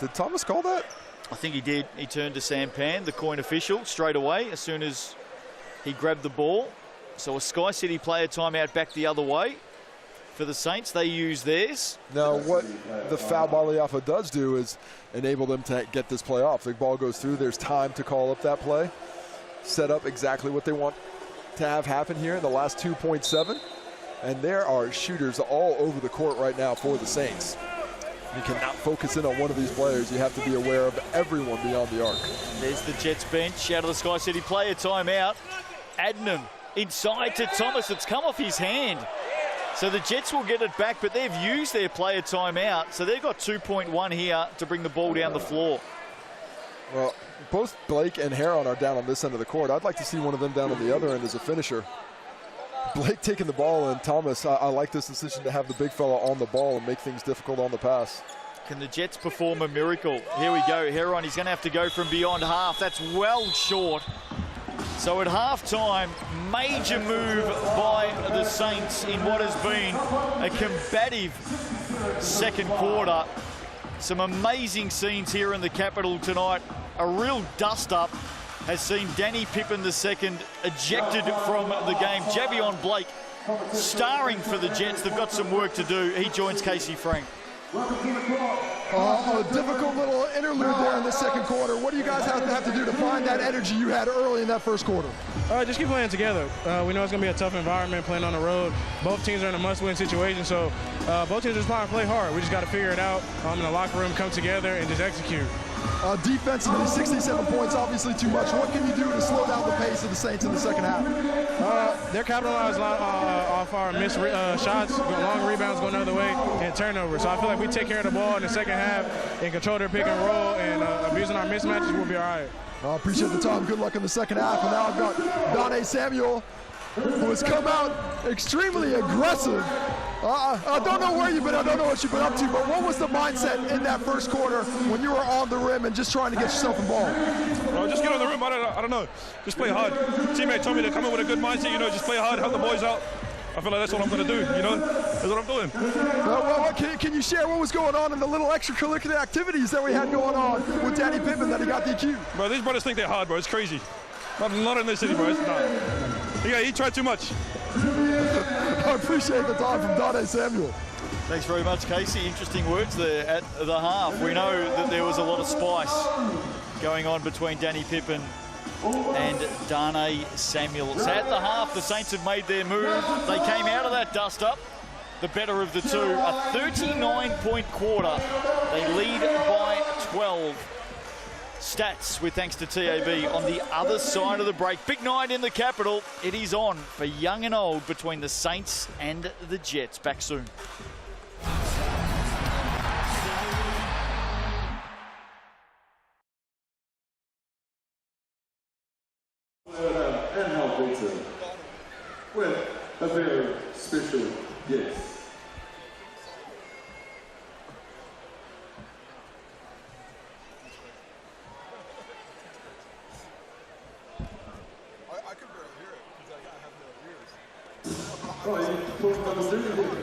Did Thomas call that? I think he did. He turned to Sampan, the coin official, straight away as soon as he grabbed the ball. So a Sky City player timeout back the other way. For the Saints, they use theirs. Now, what the foul Baliafa does do is enable them to get this play off. The ball goes through, there's time to call up that play, set up exactly what they want to have happen here in the last 2.7. And there are shooters all over the court right now for the Saints. You cannot focus in on one of these players. You have to be aware of everyone beyond the arc. There's the Jets bench out of the Sky City player timeout. Adnam inside to Thomas. It's come off his hand. So the Jets will get it back, but they've used their player timeout. So they've got 2.1 here to bring the ball down the floor. Well, both Blake and Heron are down on this end of the court. I'd like to see one of them down on the other end as a finisher. Blake taking the ball, and Thomas, I like this decision to have the big fella on the ball and make things difficult on the pass. Can the Jets perform a miracle? Here we go. Heron, he's going to have to go from beyond half. That's well short. So at halftime, major move by the Saints in what has been a combative second quarter. Some amazing scenes here in the Capitol tonight. A real dust-up has seen Danny Pippen II ejected from the game. Javion Blake starring for the Jets. They've got some work to do. He joins Casey Frank. A difficult little interlude there in the second quarter. What do you guys have to do to find that energy you had early in that first quarter? Just keep playing together. We know it's going to be a tough environment playing on the road. Both teams are in a must-win situation, so both teams are just trying to play hard. We just got to figure it out in the locker room, come together, and just execute. Defensively, 67 points, obviously too much. What can you do to slow down the pace of the Saints in the second half? They're capitalizing off our missed shots, long rebounds going the other way, and turnovers. So I feel like we take care of the ball in the second half and control their pick and roll, and abusing our mismatches, we'll be all right. I appreciate the time. Good luck in the second half. And now I've got Donnie Samuel, who has come out extremely aggressive. I don't know where you've been, I don't know what you've been up to, but what was the mindset in that first quarter when you were on the rim and just trying to get yourself involved? Just get on the rim, I don't know. Just play hard. Teammate told me to come in with a good mindset, just play hard, help the boys out. I feel like that's what I'm going to do, That's what I'm doing. Well, can you share what was going on in the little extracurricular activities that we had going on with Danny Pippen that he got DQ'd? Bro, these brothers think they're hard, bro. It's crazy. Not in this city, bro. It's not. Yeah, he tried too much. I appreciate the time from Donnie Samuel. Thanks very much, Casey. Interesting words there at the half. We know that there was a lot of spice going on between Danny Pippen and Darnay Samuel. So at the half, the Saints have made their move. They came out of that dust-up, the better of the two. A 39-point quarter. They lead by 12. Stats with thanks to TAB on the other side of the break. Big night in the Capitol. It is on for young and old between the Saints and the Jets. Back soon. And how Victor with a very special guest. I could barely hear it because I have no ears. Oh, you talked about the different.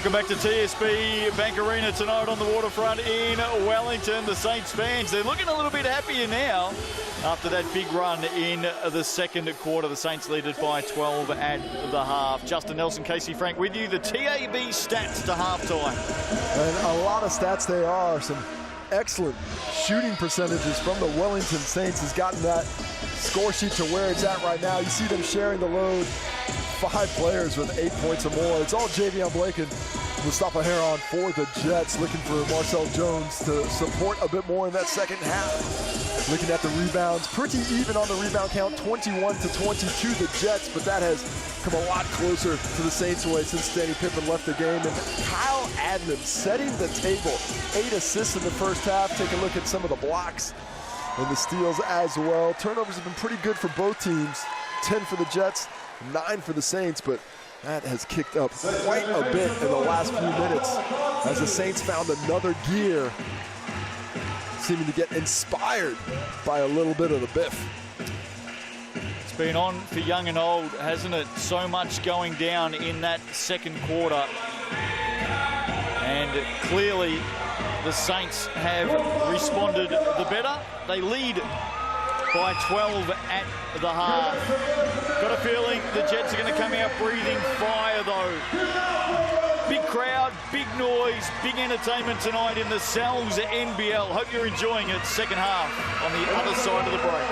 Welcome back to TSB Bank Arena tonight on the waterfront in Wellington. The Saints fans, they're looking a little bit happier now after that big run in the second quarter. The Saints lead it by 12 at the half. Justin Nelson, Casey Frank with you. The TAB stats to halftime. And a lot of stats they are. Some excellent shooting percentages from the Wellington Saints has gotten that score sheet to where it's at right now. You see them sharing the load. 5 players with 8 points or more. It's all Javion Blake and Mustafa Heron for the Jets, looking for Marcel Jones to support a bit more in that second half. Looking at the rebounds, pretty even on the rebound count, 21 to 22 the Jets, but that has come a lot closer to the Saints' way since Danny Pippen left the game. And Kyle Adnam setting the table, 8 assists in the first half. Take a look at some of the blocks and the steals as well. Turnovers have been pretty good for both teams. 10 for the Jets, 9 for the Saints, but that has kicked up quite a bit in the last few minutes as the Saints found another gear, seeming to get inspired by a little bit of the biff. It's been on for young and old, hasn't it? So much going down in that second quarter. And clearly the Saints have responded the better. They lead by 12 at the half. Got a feeling the Jets are going to come out breathing fire though. Big crowd, big noise, big entertainment tonight in the Sal's NBL. Hope you're enjoying it. Second half on the other side of the break.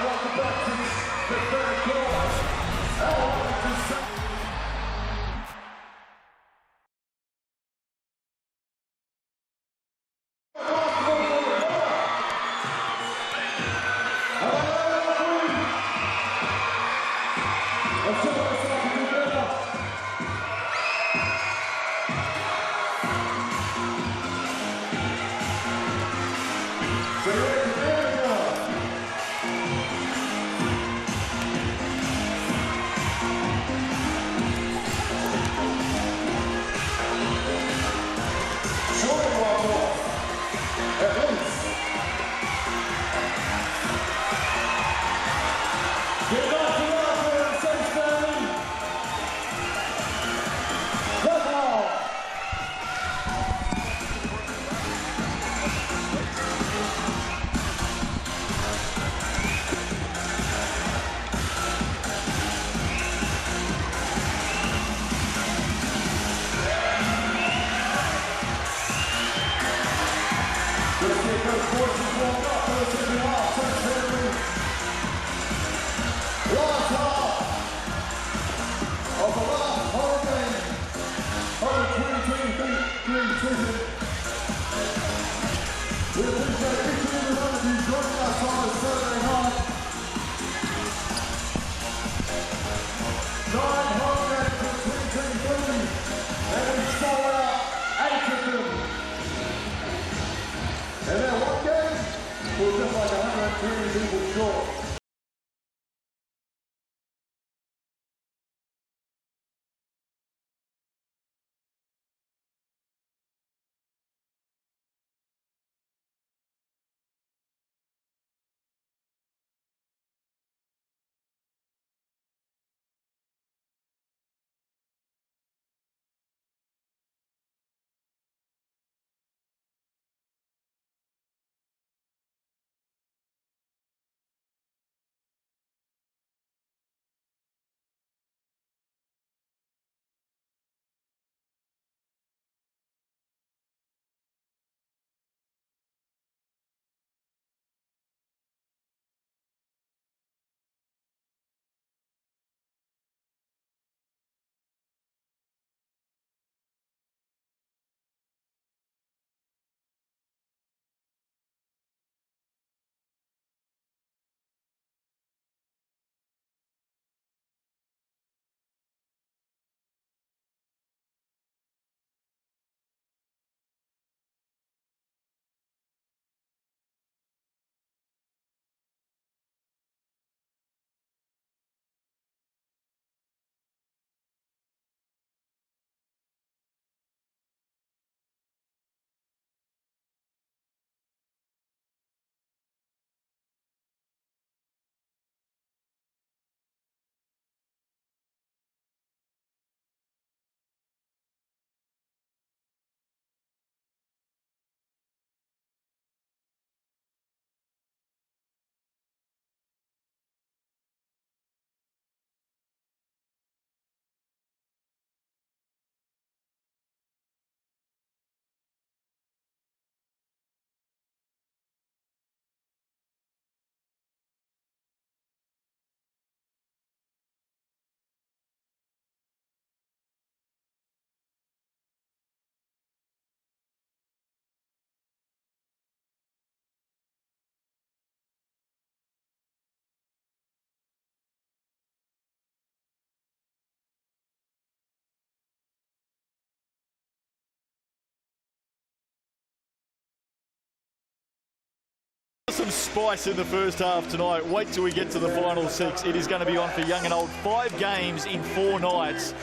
some spice in the first half tonight. Wait till we get to the final 6. It is going to be on for young and old. 5 games in 4 nights.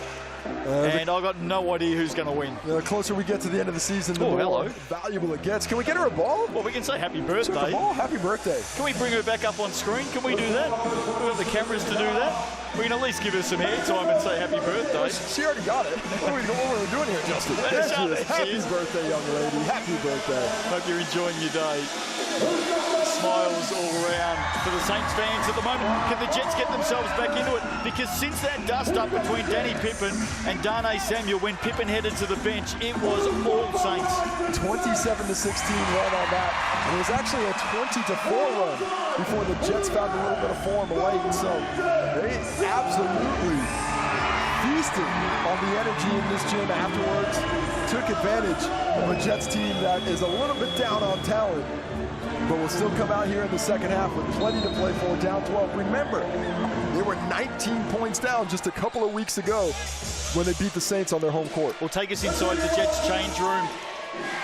And I've got no idea who's going to win. The closer we get to the end of the season, the more valuable it gets. Can we get her a ball? Well, we can say happy birthday. Ball? Happy birthday. Can we bring her back up on screen? Can we do that? We've got the cameras to do that. We can at least give her some airtime and say happy birthday. She already got it. What are we doing here, Justin? Happy birthday, young lady. Happy birthday. Hope you're enjoying your day. Smiles all around for the Saints fans at the moment. Can the Jets get themselves back into it? Because since that dust-up between Danny Pippen and Darnay Samuel, when Pippen headed to the bench, it was all Saints. 27-16 run on that. And it was actually a 20-4 run before the Jets found a little bit of form late. So they absolutely feasted on the energy in this gym afterwards. Took advantage of a Jets team that is a little bit down on talent, but will still come out here in the second half with plenty to play for, down 12. Remember, they were 19 points down just a couple of weeks ago when they beat the Saints on their home court. We'll take us inside the Jets change room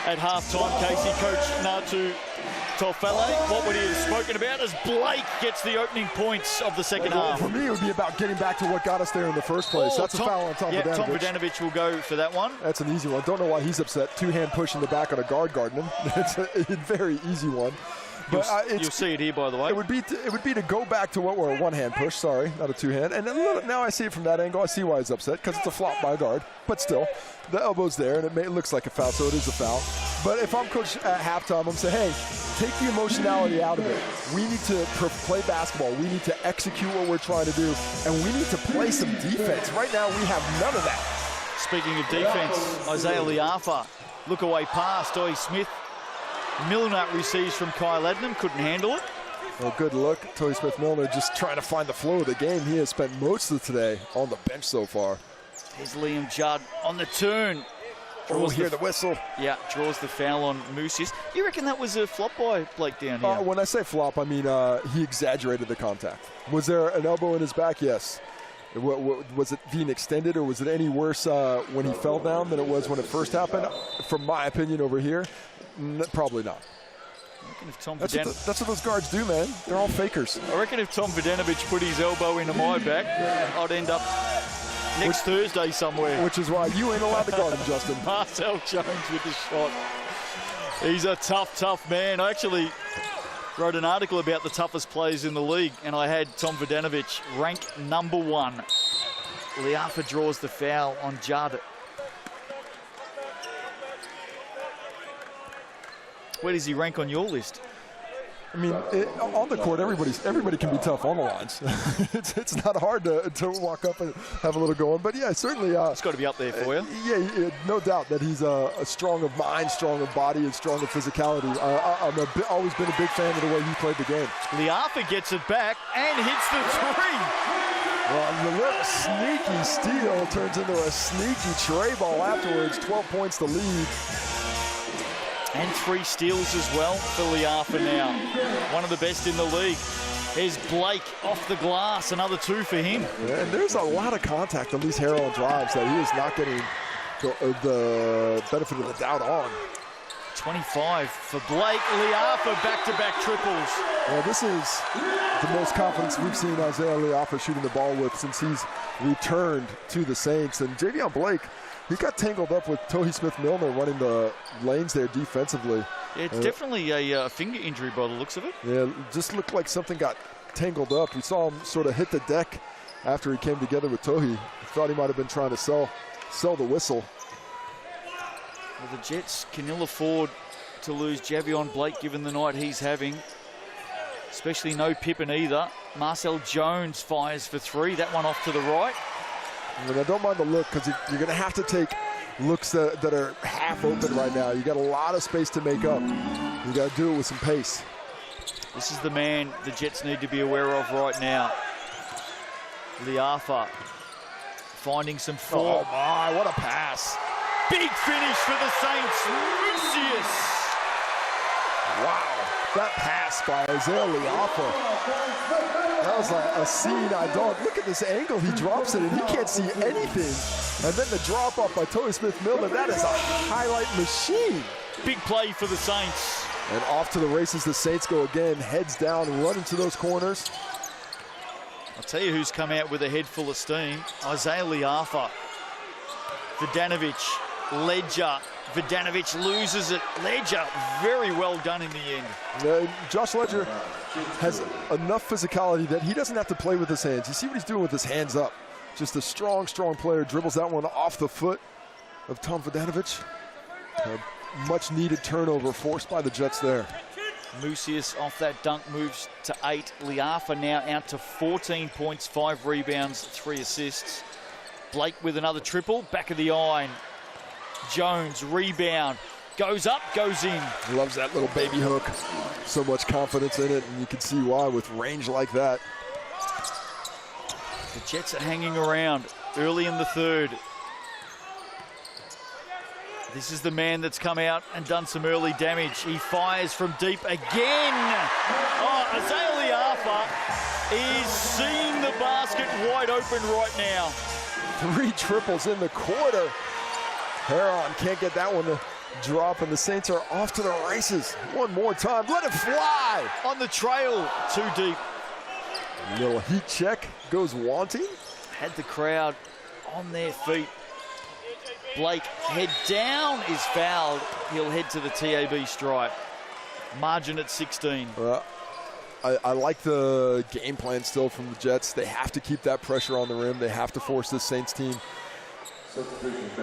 at halftime. Casey, Coach Natu Tofele, what would he have spoken about as Blake gets the opening points of the second half? For me, it would be about getting back to what got us there in the first place. That's a foul on Tom Vodanovic. Tom Vodanovic will go for that one. That's an easy one. Don't know why he's upset. Two-hand push in the back on a guard guarding him. It's a very easy one. But you'll see it here, by the way. It would be to go back to what were a one-hand push, sorry, not a two-hand. And now I see it from that angle. I see why he's upset, because it's a flop by a guard. But still, the elbow's there, and it looks like a foul, so it is a foul. But if I'm coach at halftime, I'm saying, hey, take the emotionality out of it. We need to play basketball. We need to execute what we're trying to do, and we need to play some defense. Right now, we have none of that. Speaking of defense, Isaiah Liafa, look away pass, Doy Smith. Milner receives from Kyle Adnam, couldn't handle it. Well, good look. Toy Smith-Milner just trying to find the flow of the game. He has spent most of today on the bench so far. Here's Liam Judd on the turn. Hear the whistle. Yeah, draws the foul on Musius. You reckon that was a flop by Blake down here? When I say flop, I mean he exaggerated the contact. Was there an elbow in his back? Yes. Was it being extended, or was it any worse when he fell down than it was when it first happened? From my opinion over here, probably not. That's what those guards do, man. They're all fakers. I reckon if Tom Vodanovic put his elbow into my back, I'd end up next Thursday somewhere. Which is why you ain't allowed to guard him, Justin. Marcel Jones with the shot. He's a tough man. I actually wrote an article about the toughest players in the league, and I had Tom Vodanovic ranked #1. Liafa draws the foul on Judd. Where does he rank on your list? I mean, on the court, everybody can be tough on the lines. it's not hard to walk up and have a little going. But yeah, certainly. It's got to be up there for you. Yeah, no doubt that he's a strong of mind, strong of body, and strong of physicality. I've always been a big fan of the way he played the game. Liafa gets it back and hits the three. Well, the little sneaky steal turns into a sneaky tray ball afterwards. 12 points to lead. And 3 steals as well for Liafa now. One of the best in the league. There's Blake off the glass, another 2 for him. Yeah, and there's a lot of contact on these heroin drives that he is not getting the benefit of the doubt on. 25 for Blake. Liafa back-to-back triples. Well, this is the most confidence we've seen Isaiah Liafa shooting the ball with since he's returned to the Saints. And Javion Blake, he got tangled up with Tohi Smith-Milner running the lanes there defensively. Yeah, it's definitely a finger injury by the looks of it. Yeah, it just looked like something got tangled up. We saw him sort of hit the deck after he came together with Tohi. Thought he might have been trying to sell the whistle. Well, the Jets can ill afford to lose Javion Blake given the night he's having. Especially no Pippen either. Marcel Jones fires for 3. That one off to the right. I mean, I don't mind the look because you're going to have to take looks that are half open right now. You got a lot of space to make up. You got to do it with some pace. This is the man the Jets need to be aware of right now. Liafa finding some form. Oh my, what a pass. Big finish for the Saints. Musius. Wow, that pass by Isaiah Liafa. That was like a scene I don't. Look at this angle he drops it and he can't see anything. And then the drop off by Tohi Smith-Milner. That is a highlight machine. Big play for the Saints. And off to the races the Saints go again, heads down, run into those corners. I'll tell you who's come out with a head full of steam. Isaiah Liafa, Vidanovic, Ledger. Vidanovic loses it. Ledger, very well done in the end. Josh Ledger has enough physicality that he doesn't have to play with his hands. You see what he's doing with his hands up. Just a strong, strong player. Dribbles that one off the foot of Tom Vidanovic. A much-needed turnover forced by the Jets there. Mucius off that dunk moves to 8. Liafa now out to 14 points, 5 rebounds, 3 assists. Blake with another triple, back of the iron. Jones, rebound, goes up, goes in. He loves that little baby hook. So much confidence in it, and you can see why with range like that. The Jets are hanging around early in the third. This is the man that's come out and done some early damage. He fires from deep again. Oh, Isaiah Liafa is seeing the basket wide open right now. 3 triples in the quarter. Heron can't get that one to drop, and the Saints are off to the races. One more time, let it fly. On the trail, too deep. Little heat check goes wanting. Had the crowd on their feet. Blake, head down, is fouled. He'll head to the TAB stripe. Margin at 16. I like the game plan still from the Jets. They have to keep that pressure on the rim. They have to force this Saints team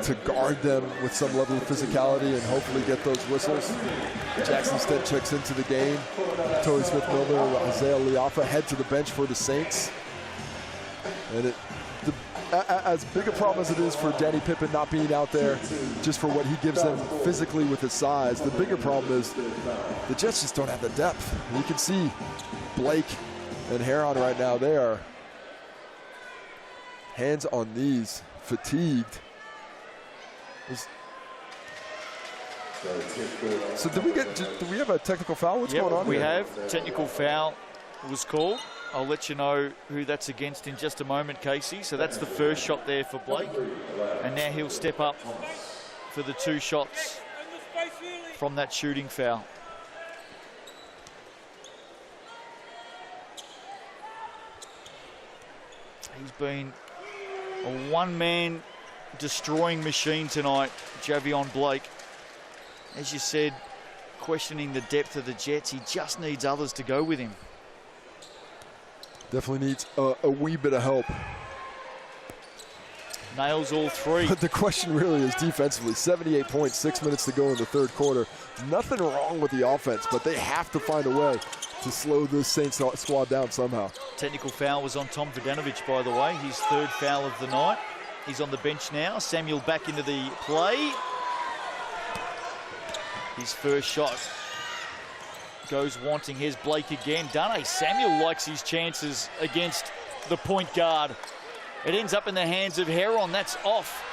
to guard them with some level of physicality and hopefully get those whistles. Jackson instead checks into the game. Tony Smith-Milner, Isaiah Liafa head to the bench for the Saints. And as big a problem as it is for Danny Pippen not being out there just for what he gives them physically with his size, the bigger problem is the Jets just don't have the depth. You can see Blake and Heron right now, they are hands on knees, fatigued. So do we have a technical foul? What's going on here? We have. Technical foul was called. I'll let you know who that's against in just a moment, Casey. So that's the first shot there for Blake. And now he'll step up for the 2 shots from that shooting foul. He's been a one-man destroying machine tonight, Javion Blake. As you said, questioning the depth of the Jets, he just needs others to go with him. Definitely needs a wee bit of help. Nails all 3. But the question really is defensively. 78 points, 6 minutes to go in the third quarter. Nothing wrong with the offense, but they have to find a way to slow this Saints squad down somehow. Technical foul was on Tom Vidanovic, by the way. His 3rd foul of the night. He's on the bench now. Samuel back into the play. His first shot goes wanting. Here's Blake again. Dane Samuel likes his chances against the point guard. It ends up in the hands of Heron. That's off.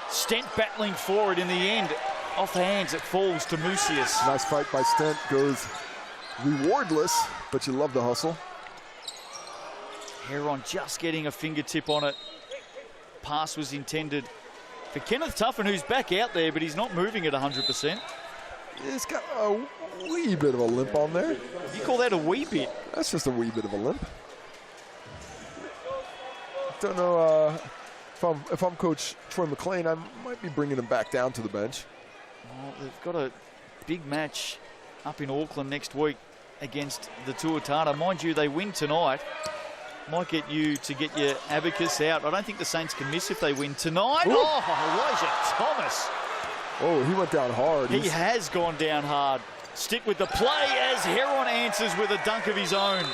Stent battling for it in the end. Off the hands, it falls to Mucius. Nice fight by Stent. Goes rewardless, but you love the hustle. Heron just getting a fingertip on it. Pass was intended for Kenneth Tuffin, who's back out there, but he's not moving at 100%. He's got a wee bit of a limp on there. You call that a wee bit? That's just a wee bit of a limp. Don't know if I'm Coach Troy McLean, I might be bringing him back down to the bench. Well, they've got a big match up in Auckland next week against the Tuatara. Mind you, they win tonight. Might get you to get your abacus out. I don't think the Saints can miss if they win tonight. Ooh. Oh, Elijah Thomas. Oh, he went down hard. He has gone down hard. Stick with the play as Heron answers with a dunk of his own.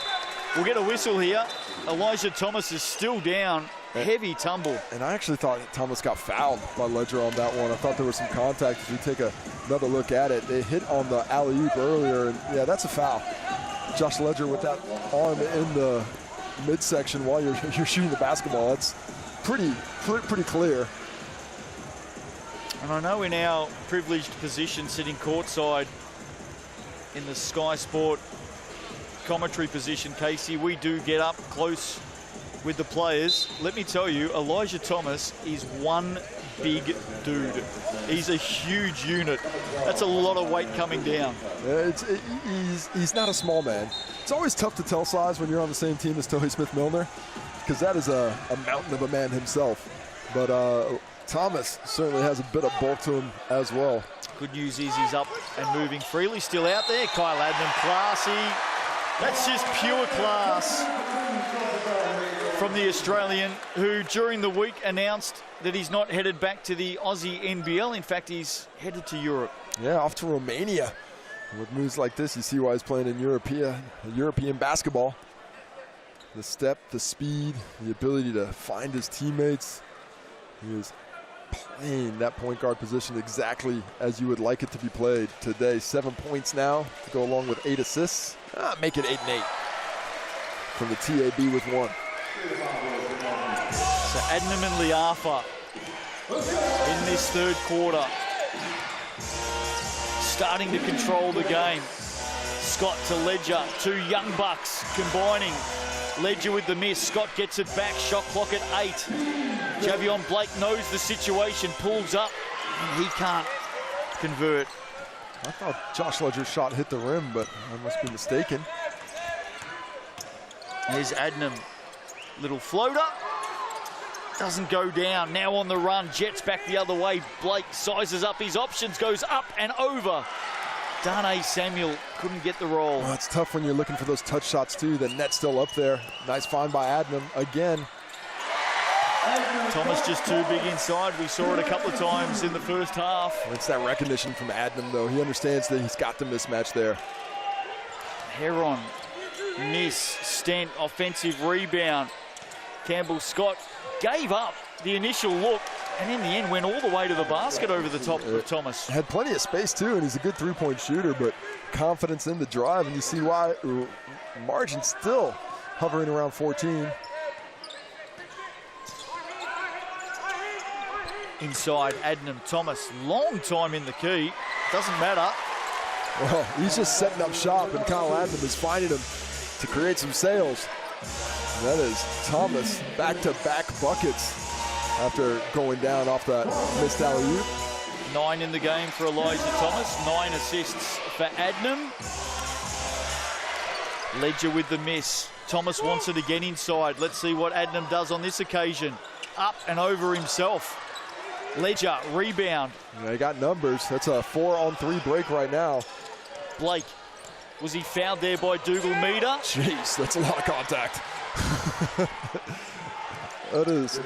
We'll get a whistle here. Elijah Thomas is still down. Heavy tumble. And I actually thought Thomas got fouled by Ledger on that one. I thought there was some contact. If you take another look at it, they hit on the alley-oop earlier, and yeah, that's a foul. Josh Ledger with that arm in the midsection while you're shooting the basketball. That's pretty clear. And I know in our privileged position sitting courtside in the Sky Sport commentary position, Casey, we do get up close with the players. Let me tell you, Elijah Thomas is one big dude. He's a huge unit. That's a lot of weight coming down. He's not a small man. It's always tough to tell size when you're on the same team as Tohi Smith-Milner, because that is a mountain of a man himself. But Thomas certainly has a bit of bulk to him as well. Good news is he's up and moving freely, still out there. Kyle Adnam, classy. That's just pure class from the Australian, who during the week announced that he's not headed back to the Aussie NBL. In fact, he's headed to Europe. Yeah, off to Romania. With moves like this, you see why he's playing in European basketball. The step, the speed, the ability to find his teammates. He is playing that point guard position exactly as you would like it to be played today. 7 points now to go along with 8 assists. Make it 8 and 8 from the TAB with 1. So Adnam and Liafa in this third quarter, starting to control the game. Scott to Ledger, 2 young bucks combining. Ledger with the miss, Scott gets it back, shot clock at 8. Javion Blake knows the situation, pulls up, and he can't convert. I thought Josh Ledger's shot hit the rim, but I must be mistaken. There's Adnam, little floater. Doesn't go down, now on the run, Jets back the other way. Blake sizes up his options, goes up and over. Darnay Samuel couldn't get the roll. Oh, it's tough when you're looking for those touch shots too. The net's still up there. Nice find by Adnam again. Thomas just too big inside. We saw it a couple of times in the first half. It's that recognition from Adnam though. He understands that he's got the mismatch there. Heron, miss, Stent, offensive rebound. Campbell Scott gave up the initial look and in the end went all the way to the basket over the top of Thomas. Had plenty of space too, and he's a good three-point shooter, but confidence in the drive, and you see why. Margin still hovering around 14. Inside, Adnam, Thomas, long time in the key. Doesn't matter. Well, he's just setting up shop, and Kyle Adnam is finding him to create some sales. And that is Thomas, back-to-back buckets after going down off that missed alley-oop. 9 in the game for Elijah Thomas, 9 assists for Adnam. Ledger with the miss. Thomas wants it again inside. Let's see what Adnam does on this occasion. Up and over himself. Ledger, rebound. Yeah, he got numbers. That's a 4-on-3 break right now. Blake, was he fouled there by Dougal Meter? Jeez, that's a lot of contact. That is.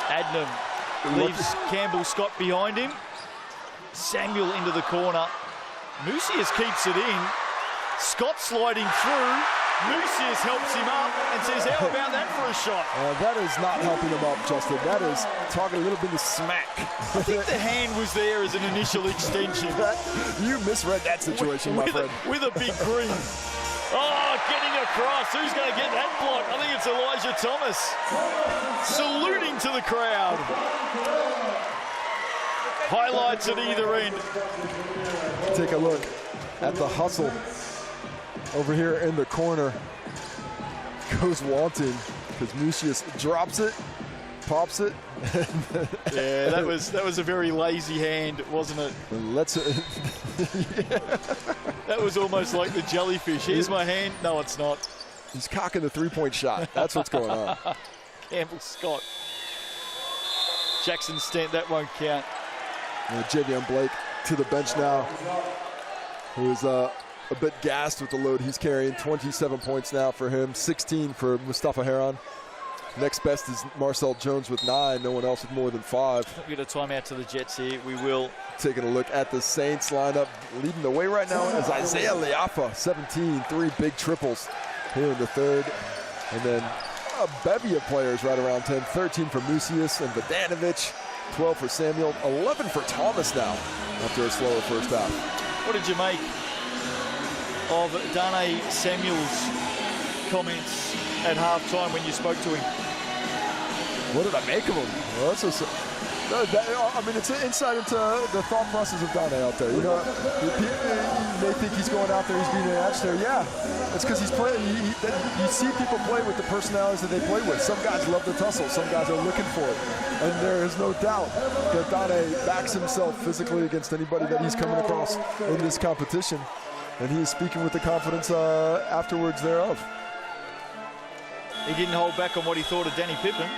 Adnam leaves Campbell Scott behind him. Samuel into the corner. Mucius keeps it in. Scott sliding through. Mucius helps him up and says, how about that for a shot? That is not helping him up, Justin. That is talking a little bit of smack. I think the hand was there as an initial extension. You misread that situation, my friend. With a big grin. Oh, getting across. Who's going to get that block? I think it's Elijah Thomas. Saluting to the crowd. Highlights at either end. Take a look at the hustle over here in the corner. Goes wanting because Mucius drops it, pops it. Yeah, that was a very lazy hand, wasn't it? Let's yeah. That was almost like the jellyfish. Here's my hand. No, it's not. He's cocking the three-point shot. That's what's going on. Campbell Scott. Jackson Stent, that won't count. Javion Blake to the bench now, who's a bit gassed with the load he's carrying. 27 points now for him, 16 for Mustafa Heron. Next best is Marcel Jones with 9. No one else with more than 5. We get a timeout to the Jets here. We will. Taking a look at the Saints lineup. Leading the way right now is Isaiah Liafa, 17, 3 big triples here in the third. And then a bevy of players right around 10. 13 for Mucius and Vodanovic. 12 for Samuel. 11 for Thomas now after a slower first half. What did you make of Darnay Samuel's comments at halftime when you spoke to him? What did I make of him? Well, I mean, it's an insight into the thought process of Dane out there. You know, they think he's going out there, he's being an agitator. Yeah, it's because he's playing. You see people play with the personalities that they play with. Some guys love the tussle, some guys are looking for it. And there is no doubt that Dane backs himself physically against anybody that he's coming across in this competition. And he is speaking with the confidence afterwards thereof. He didn't hold back on what he thought of Danny Pippen.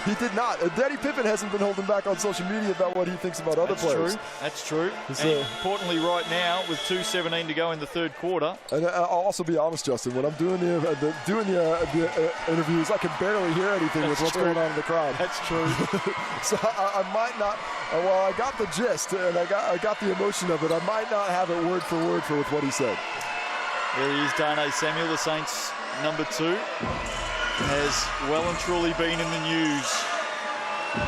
He did not. Danny Pippen hasn't been holding back on social media about what he thinks about other players. That's true. And importantly, right now, with 2:17 to go in the third quarter. And I'll also be honest, Justin. When I'm doing the interviews, I can barely hear anything with what's going on in the crowd. That's true. So I might not. Well, I got the gist and I got the emotion of it. I might not have it word for word with what he said. There he is, Dane Samuel, the Saints' number 2. Has well and truly been in the news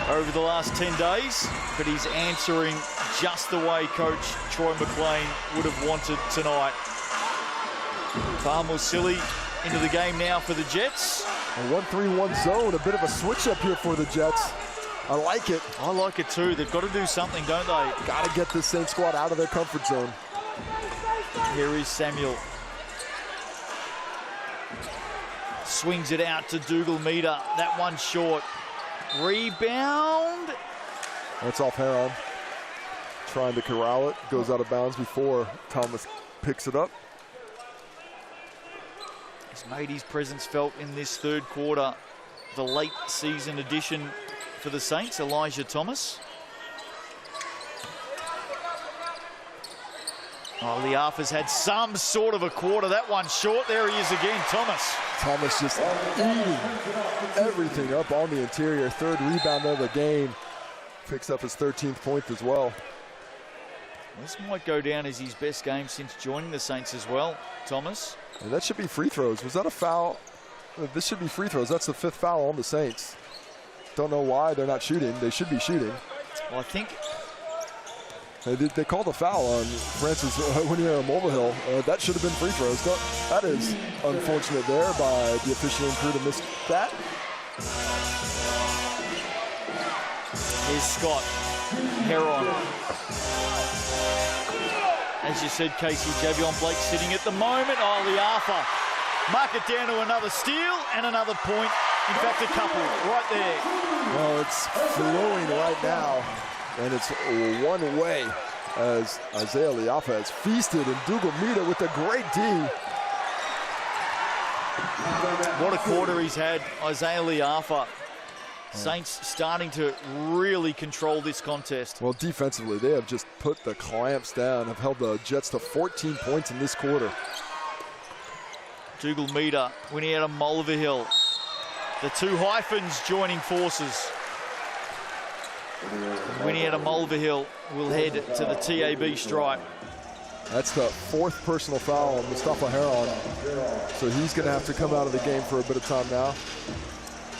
over the last 10 days, but he's answering just the way Coach Troy McLean would have wanted tonight. Far more silly into the game now for the Jets. A 1-3-1 zone, a bit of a switch up here for the Jets. I like it. I like it too. They've got to do something, don't they? Got to get this Saints squad out of their comfort zone. Here is Samuel. Swings it out to Dougal Meter. That one short. Rebound. That's off Heron. Trying to corral it. Goes out of bounds before Thomas picks it up. He's made his presence felt in this third quarter. The late season addition for the Saints, Elijah Thomas. Oh, Liafa's had some sort of a quarter. That one short. There he is again, Thomas. Thomas just eating everything up on the interior. Third rebound of the game. Picks up his 13th point as well. This might go down as his best game since joining the Saints as well, Thomas. And that should be free throws. Was that a foul? This should be free throws. That's the 5th foul on the Saints. Don't know why they're not shooting. They should be shooting. Well, I think they called a foul on Francis Winier Mulvihill. That should have been free throws. That is unfortunate there by the officiating crew to miss that. Here's Scott Heron. As you said, Casey, Javion Blake sitting at the moment. Oh, Liafa. Mark it down to another steal and another point. In fact, a couple right there. Well, it's flowing right now. And it's one way as Isaiah Liafa has feasted, and Dougal Meter with a great D. What a quarter he's had, Isaiah Liafa. Saints starting to really control this contest. Well, defensively, they have just put the clamps down, have held the Jets to 14 points in this quarter. Dougal Meter winning out of Mulvihill. The two hyphens joining forces. Winnie out of Mulvihill will head to the TAB stripe. That's the 4th personal foul on Mustafa Heron. So he's going to have to come out of the game for a bit of time now.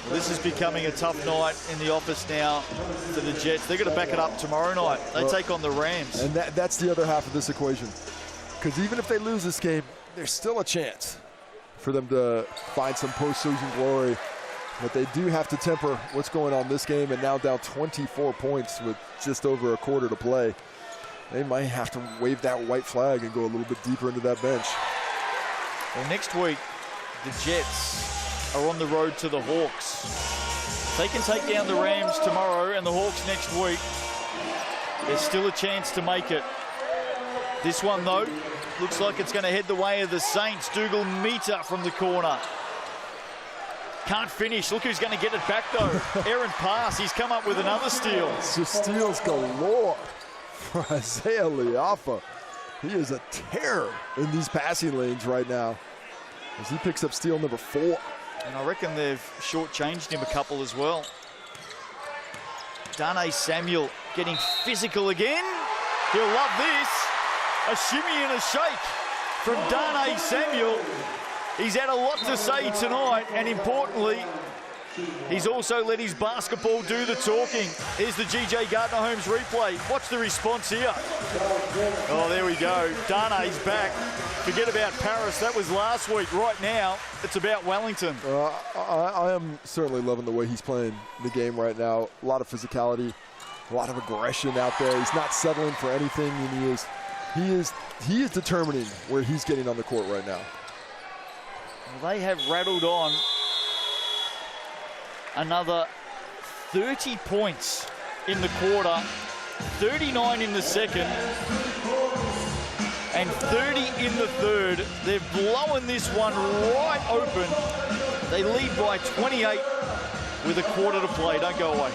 Well, this is becoming a tough night in the office now for the Jets. They're going to back it up tomorrow night. They take on the Rams. And that's the other half of this equation. Because even if they lose this game, there's still a chance for them to find some postseason glory. But they do have to temper what's going on this game, and now down 24 points with just over a quarter to play. They might have to wave that white flag and go a little bit deeper into that bench. Well, next week, the Jets are on the road to the Hawks. They can take down the Rams tomorrow and the Hawks next week. There's still a chance to make it. This one, though, looks like it's going to head the way of the Saints. Dougal Meter from the corner. Can't finish. Look who's going to get it back, though. Aaron Pass. He's come up with another steal. It's just steals galore for Isaiah Liafa. He is a terror in these passing lanes right now as he picks up steal number 4. And I reckon they've shortchanged him a couple as well. Dane Samuel getting physical again. He'll love this. A shimmy and a shake from Dane Samuel. He's had a lot to say tonight, and importantly, he's also let his basketball do the talking. Here's the GJ Gardner-Holmes replay. Watch the response here. Oh, there we go. Dane's back. Forget about Paris. That was last week. Right now, it's about Wellington. I am certainly loving the way he's playing the game right now. A lot of physicality, a lot of aggression out there. He's not settling for anything, and he is determining where he's getting on the court right now. Well, they have rattled on another 30 points in the quarter, 39 in the second, and 30 in the third. They're blowing this one right open. They lead by 28 with a quarter to play. Don't go away.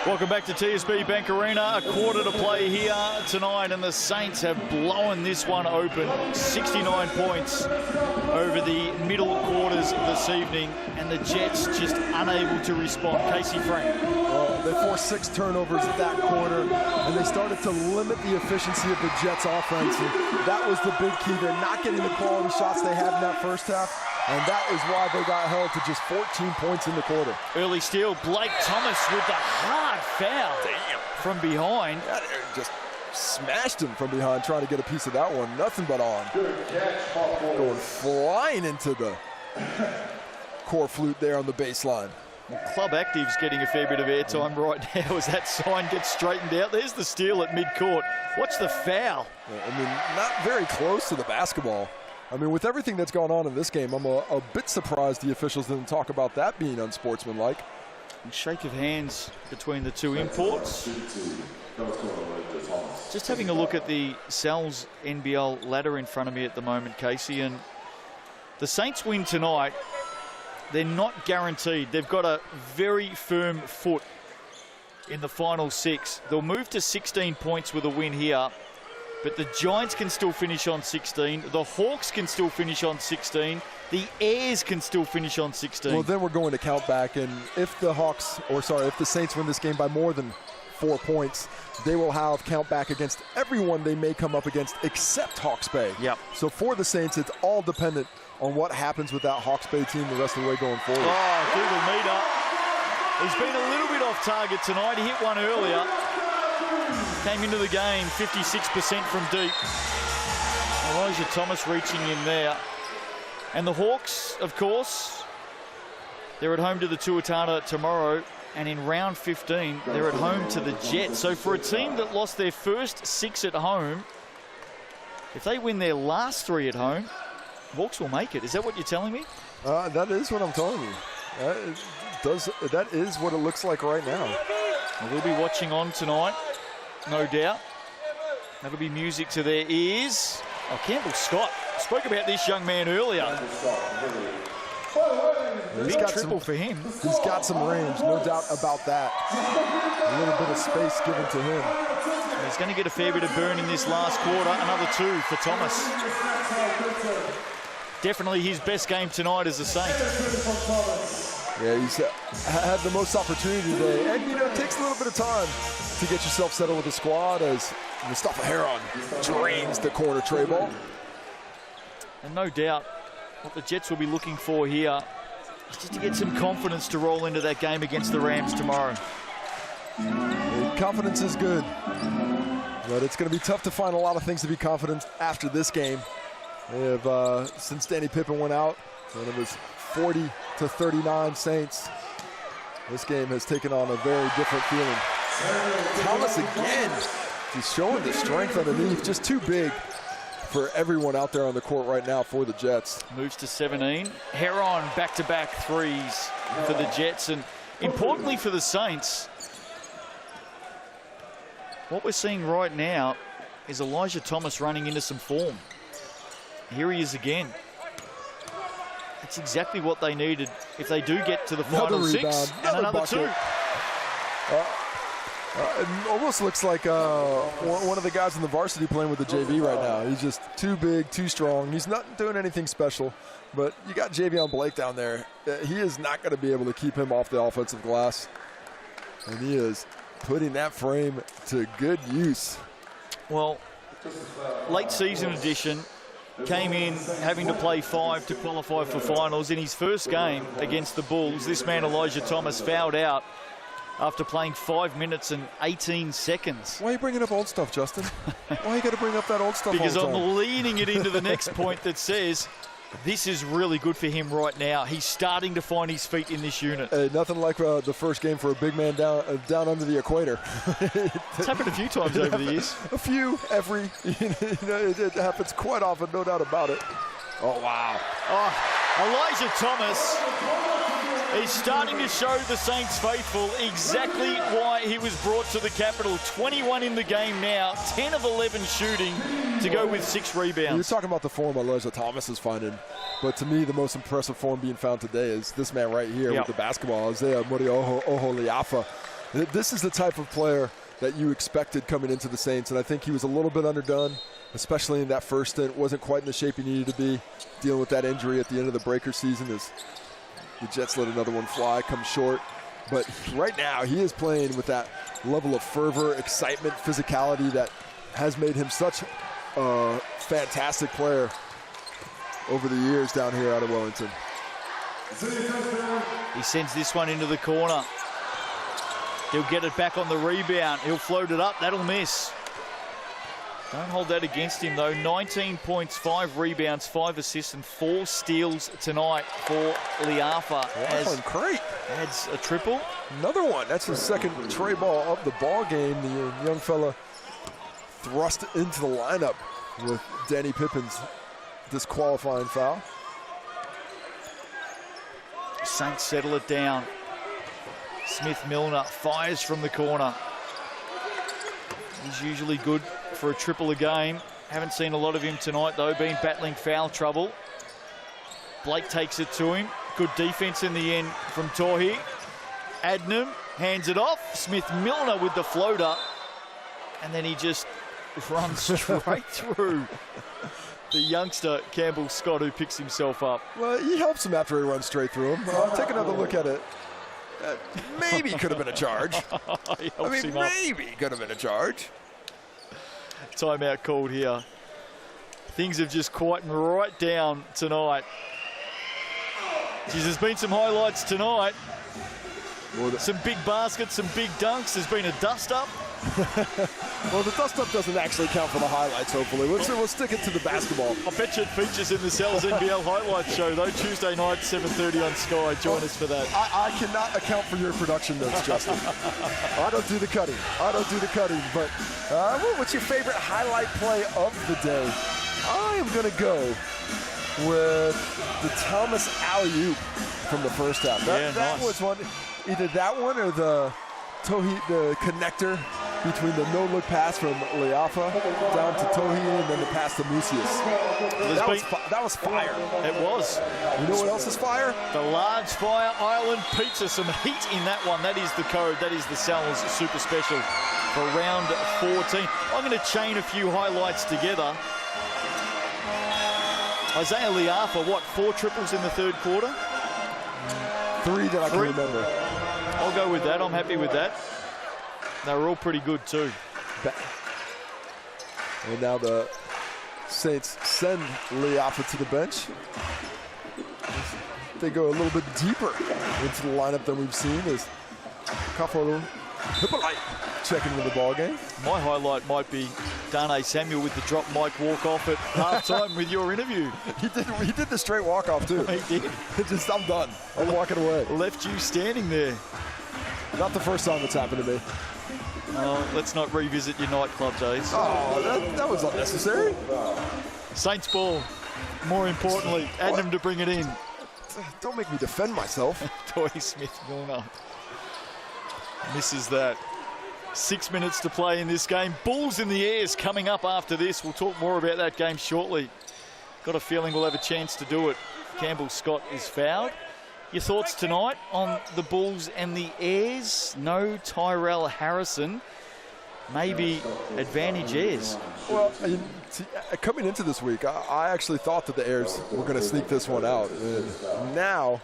Welcome back to TSB Bank Arena. A quarter to play here tonight, and the Saints have blown this one open. 69 points over the middle quarters this evening, and the Jets just unable to respond. Casey Frank. Well, they forced 6 turnovers at that quarter, and they started to limit the efficiency of the Jets' offense. And that was the big key. They're not getting the quality shots they had in that first half. And that is why they got held to just 14 points in the quarter. Early steal, Blake Thomas with the hard foul. Damn. From behind. Just smashed him from behind, trying to get a piece of that one. Nothing but on. Going flying into the core flute there on the baseline. Well, Club Active's getting a fair bit of airtime right now as that sign gets straightened out. There's the steal at mid-court. Watch the foul. I mean, not very close to the basketball. I mean, with everything that's gone on in this game, I'm a bit surprised the officials didn't talk about that being unsportsmanlike. And shake of hands between the two imports. Just having a look at the Sal's NBL ladder in front of me at the moment, Casey, and the Saints win tonight. They're not guaranteed. They've got a very firm foot in the final 6. They'll move to 16 points with a win here. But the Giants can still finish on 16. The Hawks can still finish on 16. The Airs can still finish on 16. Well, then we're going to count back, and if the Saints win this game by more than 4 points, they will have count back against everyone they may come up against except Hawks Bay. Yep. So for the Saints, it's all dependent on what happens with that Hawks Bay team the rest of the way going forward. Oh, Google meter. He's been a little bit off target tonight. He hit one earlier. Came into the game 56% from deep. Elijah Thomas reaching in there. And the Hawks, of course, they're at home to the Tuatara tomorrow. And in round 15, they're at home to the Jets. So for a team that lost their first 6 at home, if they win their last 3 at home, Hawks will make it. Is that what you're telling me? That is what I'm telling you. That is what it looks like right now. We'll be watching on tonight, no doubt. That'll be music to their ears. Oh, Campbell Scott spoke about this young man earlier. Big triple for him. He's got some range, no doubt about that. A little bit of space given to him. He's going to get a fair bit of burn in this last quarter. Another 2 for Thomas. Definitely his best game tonight as a Saint. Yeah, he's had the most opportunity today. And, you know, it takes a little bit of time to get yourself settled with the squad as Mustafa Heron drains the corner tray ball. And no doubt what the Jets will be looking for here is just to get some confidence to roll into that game against the Rams tomorrow. Confidence is good, but it's going to be tough to find a lot of things to be confident after this game. They have, since Danny Pippen went out, when it was 40-39 Saints, this game has taken on a very different feeling. Thomas again, he's showing the strength underneath, just too big for everyone out there on the court right now for the Jets. Moves to 17. Heron back-to-back threes for the Jets, and importantly for the Saints, what we're seeing right now is Elijah Thomas running into some form. Here he is again. That's exactly what they needed if they do get to the final six. And another two. It almost looks like one of the guys in the varsity playing with the JV right now. He's just too big, too strong. He's not doing anything special, but you got Javion Blake down there. He is not going to be able to keep him off the offensive glass. And he is putting that frame to good use. Well, late season edition, came in having to play 5 to qualify for finals. In his first game against the Bulls, this man Elijah Thomas fouled out after playing 5 minutes and 18 seconds. Why are you bringing up old stuff, Justin? Why you got to bring up that old stuff Because all the time? I'm leaning it into the next point that says this is really good for him right now. He's starting to find his feet in this unit. Hey, nothing like the first game for a big man down under the equator. It's happened a few times over the years. A few, every, it happens quite often, no doubt about it. Oh, wow. Oh, Elijah Thomas is starting to show the Saints faithful exactly why he was brought to the Capitol. 21 in the game now, 10 of 11 shooting to go with 6 rebounds. You're talking about the form Elijah Thomas is finding, but to me the most impressive form being found today is this man right here with the basketball, Isaiah Muri-Oholiafa. This is the type of player that you expected coming into the Saints, and I think he was a little bit underdone, especially in that first stint. Wasn't quite in the shape he needed to be, dealing with that injury at the end of the breaker season as the Jets let another one fly, come short. But right now, he is playing with that level of fervor, excitement, physicality that has made him such a fantastic player over the years down here out of Wellington. He sends this one into the corner. He'll get it back on the rebound. He'll float it up. That'll miss. Don't hold that against him, though. 19 points, 5 rebounds, 5 assists, and 4 steals tonight for Liafa. Great. Adds a triple. Another one. That's his second tray ball of the ball game. The young fella thrust into the lineup with Danny Pippen's disqualifying foul. Saints settle it down. Smith-Milner fires from the corner. He's usually good for a triple a game. Haven't seen a lot of him tonight, though, been battling foul trouble. Blake takes it to him. Good defense in the end from Tohi. Adnam hands it off. Smith-Milner with the floater. And then he just runs straight through the youngster, Campbell Scott, who picks himself up. Well, he helps him after he runs straight through him. Take another look at it. Maybe could have been a charge. Maybe could have been a charge. Timeout called here. Things have just quietened right down tonight. Geez, there's been some highlights tonight. Some big baskets, some big dunks. There's been a dust-up. Well, the dust-up doesn't actually count for the highlights, hopefully. We'll stick it to the basketball. I bet you it features in the Cells NBL highlights show, though. Tuesday night, 7:30 on Sky. Join us for that. I cannot account for your production notes, Justin. I don't do the cutting. But what's your favorite highlight play of the day? I am going to go with the Thomas alley-oop from the first half. That was one. Either that one or the connector between the no-look pass from Liafa down to Tohi and then the pass to Musius. That was fire. It was. You know what else is fire? The large fire island pizza. Some heat in that one. That is the code. That is the Sal's Super Special for round 14. I'm going to chain a few highlights together. Isaiah Liafa, what, 4 triples in the third quarter? 3 that I can remember. I'll go with that. I'm happy with that. They were all pretty good too. And now the Saints send Liafa to the bench. They go a little bit deeper into the lineup than we've seen as Kafaro checking into the ball game. My highlight might be Darnay Samuel with the drop mic walk off at halftime with your interview. He did the straight walk off too. He did. Just, I'm done. I'm walking away. Left you standing there. Not the first time it's happened to me. Oh, let's not revisit your nightclub days. Oh, that was unnecessary. Saints ball, more importantly, Adnam to bring it in. Don't make me defend myself. Toy Smith-Milner misses that. 6 minutes to play in this game. Bulls in the airs coming up after this. We'll talk more about that game shortly. Got a feeling we'll have a chance to do it. Campbell Scott is fouled. Your thoughts tonight on the Bulls and the Airs? No Tyrell Harrison. Maybe advantage Airs. Well, coming into this week, I actually thought that the Airs were going to sneak this one out. And now,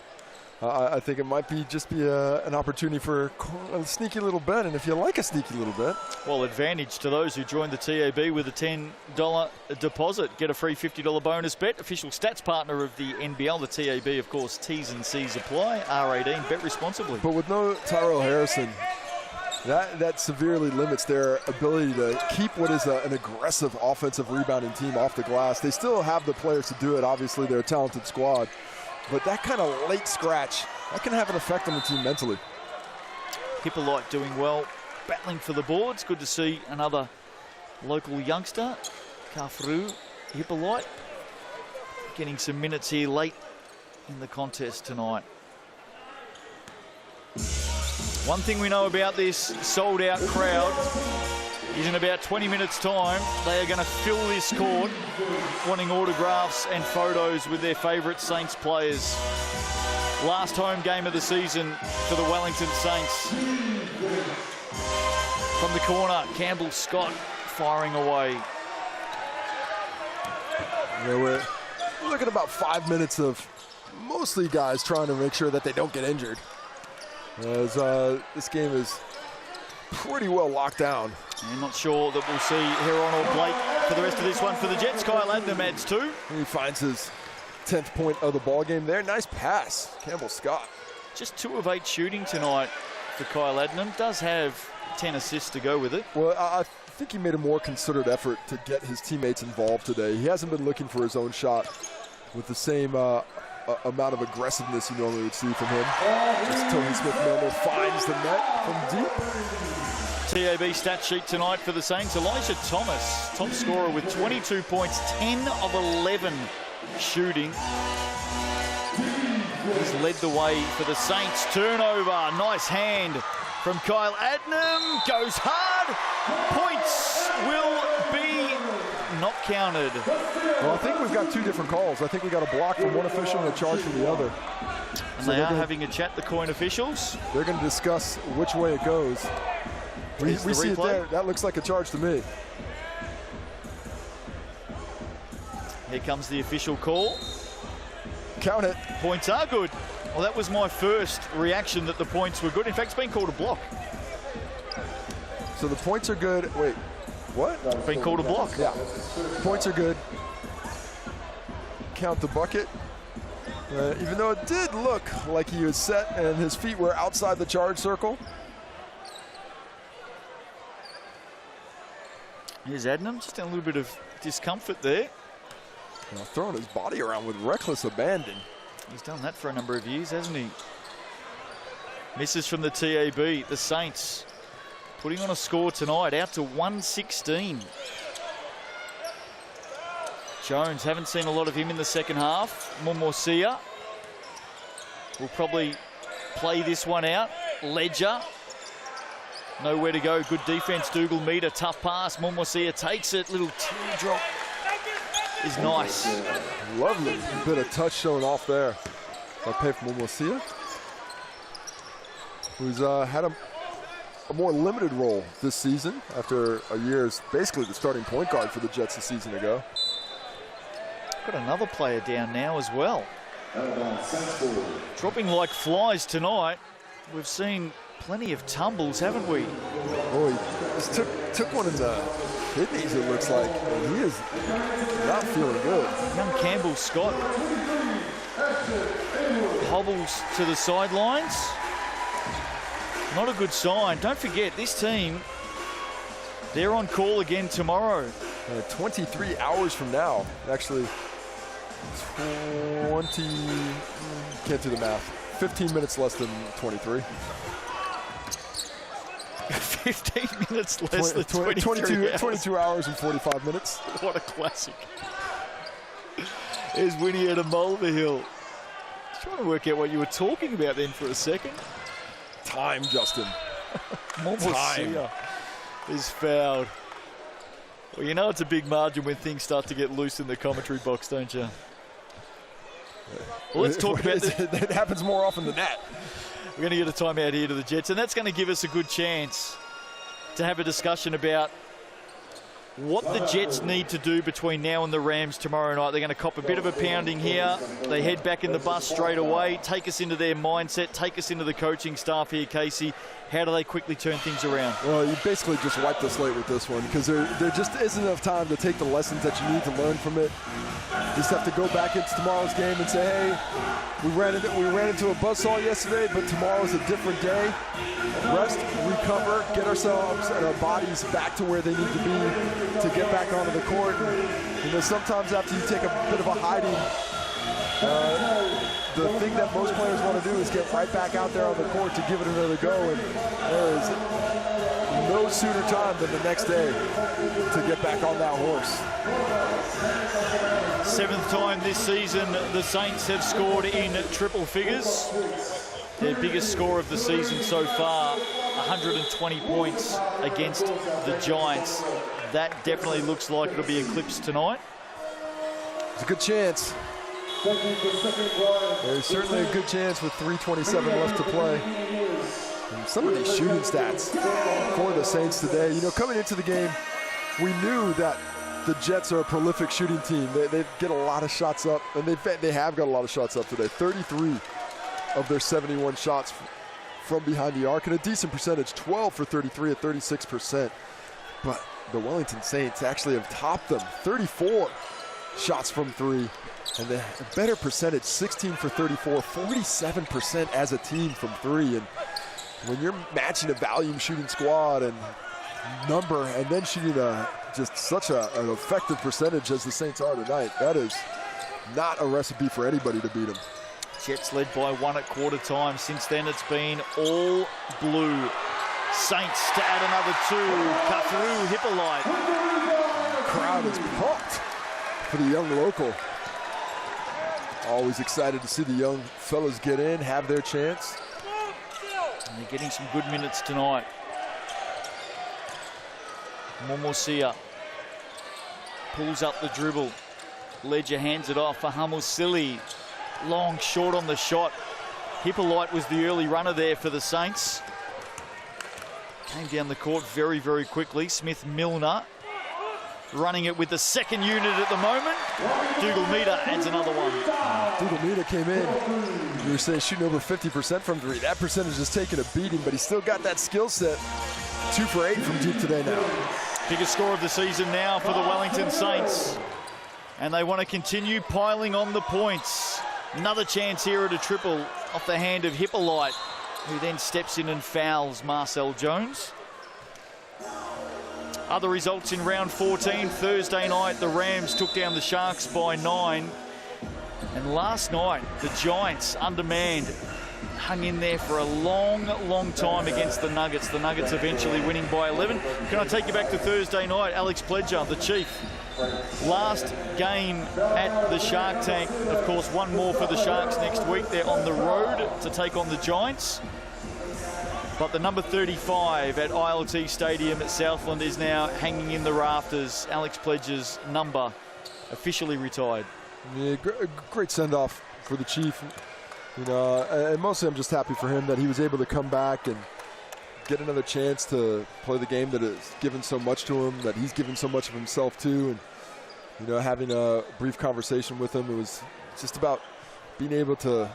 I think it might be an opportunity for a sneaky little bet. And if you like a sneaky little bet. Well, advantage to those who join the TAB with a $10 deposit. Get a free $50 bonus bet. Official stats partner of the NBL, the TAB, of course. T's and C's apply. R18, bet responsibly. But with no Tyrell Harrison, that severely limits their ability to keep what is an aggressive offensive rebounding team off the glass. They still have the players to do it. Obviously, they're a talented squad. But that kind of late scratch, that can have an effect on the team mentally. Hippolyte doing well, battling for the boards. Good to see another local youngster, Kafru Hippolyte, getting some minutes here late in the contest tonight. One thing we know about this sold-out crowd is in about 20 minutes' time, they are going to fill this court wanting autographs and photos with their favourite Saints players. Last home game of the season for the Wellington Saints. From the corner, Campbell Scott firing away. Yeah, we're looking at about 5 minutes of mostly guys trying to make sure that they don't get injured. As this game is pretty well locked down. I'm not sure that we'll see Heron or Blake for the rest of this one for the Jets. Kyle Adnam adds 2. He finds his 10th point of the ball game there. Nice pass, Campbell Scott. Just 2 of 8 shooting tonight for Kyle Adnam. Does have 10 assists to go with it. Well, I think he made a more concerted effort to get his teammates involved today. He hasn't been looking for his own shot with the same amount of aggressiveness you normally would see from him. As Tony Smith-Milner finds the net from deep. TAB stat sheet tonight for the Saints. Elijah Thomas, top scorer with 22 points, 10 of 11 shooting. He's led the way for the Saints. Turnover, nice hand from Kyle Adnam. Goes hard. Points will be not counted. Well, I think we've got 2 different calls. I think we got a block from one official and a charge from the other. And so they are having a chat, the coin officials. They're going to discuss which way it goes. We see it there. That looks like a charge to me. Here comes the official call. Count it. Points are good. Well, that was my first reaction that the points were good. In fact, it's been called a block. So the points are good. Wait, what? It's been called a block. Yeah. Points are good. Count the bucket. Even though it did look like he was set and his feet were outside the charge circle. Here's Adnam, just a little bit of discomfort there. Throwing his body around with reckless abandon. He's done that for a number of years, hasn't he? Misses from the TAB. The Saints putting on a score tonight, out to 116. Jones, haven't seen a lot of him in the second half. Momosia will probably play this one out. Ledger. Nowhere to go. Good defense. Dougal Meter. Tough pass. Momosia takes it. Little teardrop is nice. Lovely bit of touch showing off there by Pef Momosia, who's had a more limited role this season after a year as basically the starting point guard for the Jets a season ago. Got another player down now as well. Dropping like flies tonight. We've seen plenty of tumbles, haven't we? Oh, he just took one in the kidneys, it looks like. And he is not feeling good. Young Campbell Scott hobbles to the sidelines. Not a good sign. Don't forget, this team, they're on call again tomorrow. 23 hours from now. Actually, can't do the math. 15 minutes less than 23. 15 minutes less than 22 hours and 45 minutes. What a classic. There's Winnie out of Mulverhill. Just trying to work out what you were talking about then for a second. Time, Justin. Time is fouled. Well, you know it's a big margin when things start to get loose in the commentary box, don't you? Well, let's talk about this. It happens more often than that. We're going to get a timeout here to the Jets, and that's going to give us a good chance to have a discussion about what the Jets need to do between now and the Rams tomorrow night. They're going to cop a bit of a pounding here. They head back in the bus straight away, take us into their mindset, take us into the coaching staff here, Casey. How do they quickly turn things around? Well, you basically just wiped the slate with this one because there just isn't enough time to take the lessons that you need to learn from it. You just have to go back into tomorrow's game and say, hey, we ran into a buzzsaw yesterday, but tomorrow's a different day. Rest, recover, get ourselves and our bodies back to where they need to be to get back onto the court. And sometimes after you take a bit of a hiding, the thing that most players want to do is get right back out there on the court to give it another go. And there is no sooner time than the next day to get back on that horse. 7th time this season the Saints have scored in triple figures. Their biggest score of the season so far, 120 points against the Giants. That definitely looks like it'll be eclipsed tonight. It's a good chance. There's certainly a good chance with 3:27 left to play. And some of these shooting stats for the Saints today, you know, coming into the game, we knew that the Jets are a prolific shooting team. They get a lot of shots up, and they have got a lot of shots up today. 33 of their 71 shots from behind the arc, and a decent percentage, 12 for 33 at 36%. But the Wellington Saints actually have topped them, 34 shots from three, and a better percentage, 16 for 34, 47% as a team from three. And when you're matching a volume shooting squad and number, and then shooting just such an effective percentage as the Saints are tonight, that is not a recipe for anybody to beat them. Jets led by 1 at quarter time. Since then it's been all blue. Saints to add another 2. Cut through Hippolyte. Crowd is pumped for the young local. Always excited to see the young fellas get in, have their chance. And they're getting some good minutes tonight. Momosia pulls up the dribble. Ledger hands it off for Hamusili. Long short on the shot. Hippolyte was the early runner there for the Saints. Came down the court very, very quickly. Smith Milner running it with the second unit at the moment. Dougal Meter adds another one. Dougal Meter came in. You were saying shooting over 50% from three. That percentage is taking a beating, but he's still got that skill set. 2 for 8 from deep today now. Biggest score of the season now for the Wellington Saints. And they want to continue piling on the points. Another chance here at a triple off the hand of Hippolyte, who then steps in and fouls Marcel Jones. Other results in round 14. Thursday night, the Rams took down the Sharks by 9. And last night, the Giants, undermanned, hung in there for a long, long time against the Nuggets. The Nuggets eventually winning by 11. Can I take you back to Thursday night? Alex Pledger, the Chief. Last game at the Shark Tank. Of course, one more for the Sharks next week. They're on the road to take on the Giants. But the number 35 at ILT Stadium at Southland is now hanging in the rafters. Alex Pledger's number officially retired. Yeah, great send-off for the Chief. You know, and mostly I'm just happy for him that he was able to come back and get another chance to play the game that has given so much to him, that he's given so much of himself to. And you know, having a brief conversation with him. It was just about being able to,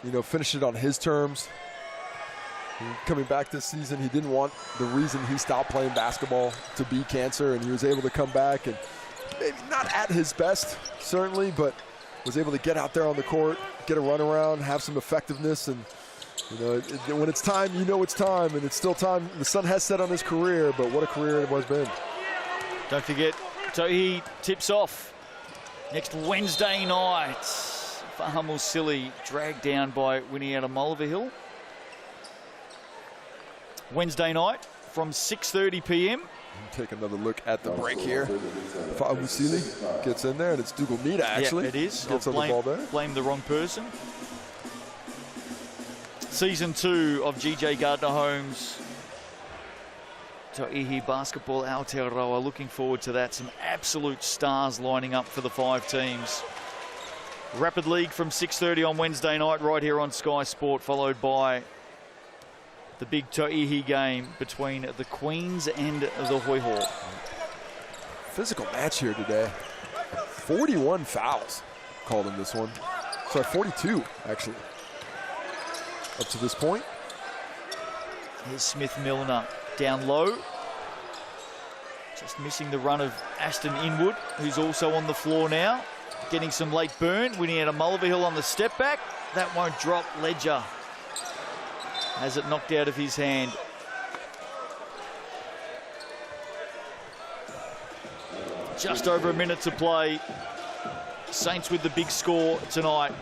you know, finish it on his terms. Coming back this season, he didn't want the reason he stopped playing basketball to be cancer, and he was able to come back and maybe not at his best, certainly, but was able to get out there on the court, get a run around, have some effectiveness, and you know, when it's time, you know it's time, and it's still time. The sun has set on his career, but what a career it has been. Don't forget, Tohi tips off next Wednesday night. Faham Silly dragged down by winning out of Mulliver. Wednesday night from 6:30 p.m. Take another look at the break here. Fa'amusili gets in there, and it's Dougal Mita, actually. Yeah, it is. Gets on the ball there. Blame the wrong person. Season 2 of GJ Gardner-Holmes. To'ihi Basketball Aotearoa. Looking forward to that. Some absolute stars lining up for the 5 teams. Rapid League from 6:30 on Wednesday night right here on Sky Sport, followed by the big To'ihi game between the Queens and the Hoiho. Physical match here today. 41 fouls called in this one. Sorry, 42 actually. Up to this point. Here's Smith Milner down low. Just missing the run of Ashton Inwood, who's also on the floor now. Getting some late burn, winning out of Mulliver on the step back. That won't drop. Ledger has it knocked out of his hand. Just over a minute to play. Saints with the big score tonight.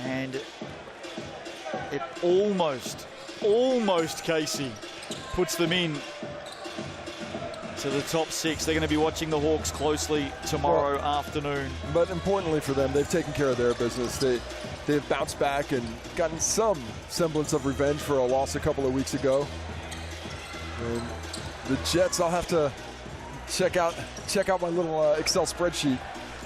And it almost Casey puts them in to the top 6. They're going to be watching the Hawks closely tomorrow afternoon. But importantly for them, they've taken care of their business. They've bounced back and gotten some semblance of revenge for a loss a couple of weeks ago. And the Jets, I'll have to check out my little Excel spreadsheet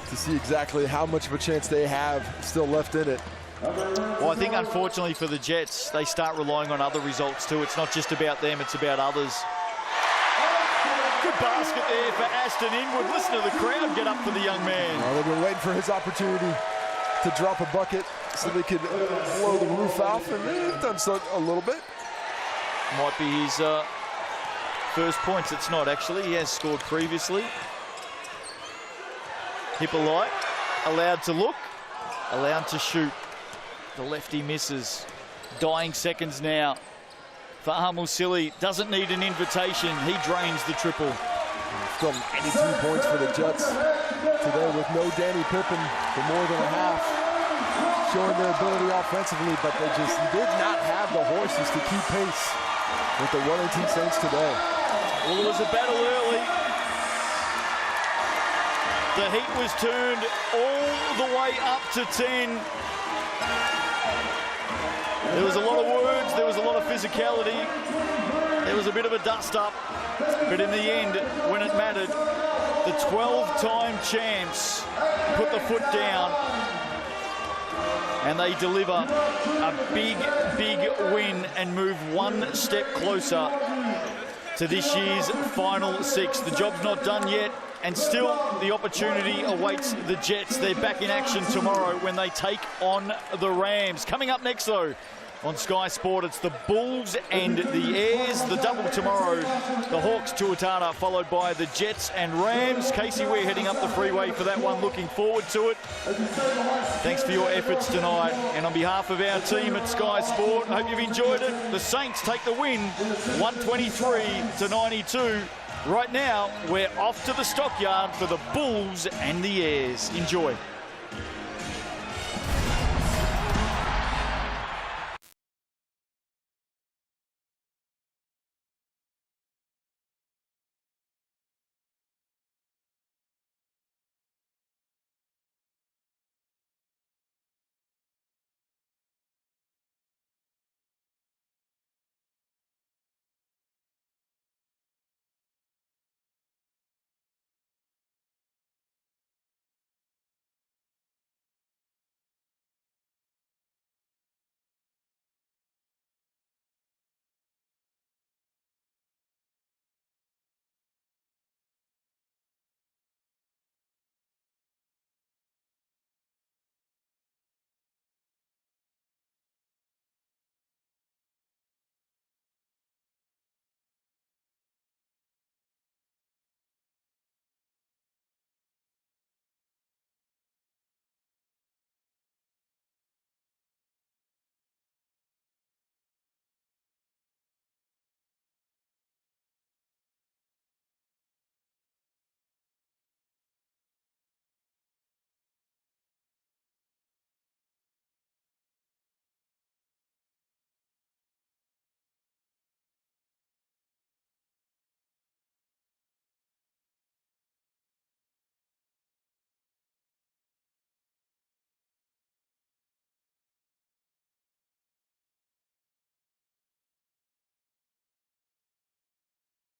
to see exactly how much of a chance they have still left in it. Well, I think unfortunately for the Jets, they start relying on other results too. It's not just about them, it's about others. Good basket there for Ashton Inwood. Listen to the crowd get up for the young man. Well, they've been waiting for his opportunity to drop a bucket so they could blow the roof off, and they've done so a little bit. Might be his first points. It's not actually. He has scored previously. Hippolyte allowed to look, allowed to shoot. The lefty misses. Dying seconds now. Faham Silly doesn't need an invitation. He drains the triple. Still 82 points for the Jets today with no Danny Pippen for more than a half. Showing their ability offensively, but they just did not have the horses to keep pace with the Wellington Saints today. Well, it was a battle early. The heat was turned all the way up to 10. There was a lot of words, there was a lot of physicality, there was a bit of a dust-up, but in the end, when it mattered, the 12-time champs put the foot down, and they deliver a big, big win and move one step closer to this year's Final 6. The job's not done yet, and still the opportunity awaits the Jets. They're back in action tomorrow when they take on the Rams. Coming up next, though, on Sky Sport, it's the Bulls and the Airs. The double tomorrow, the Hawks Tuatara, followed by the Jets and Rams. Casey, we're heading up the freeway for that one. Looking forward to it. Thanks for your efforts tonight. And on behalf of our team at Sky Sport, I hope you've enjoyed it. The Saints take the win, 123-92. Right now, we're off to the stockyard for the Bulls and the Airs. Enjoy.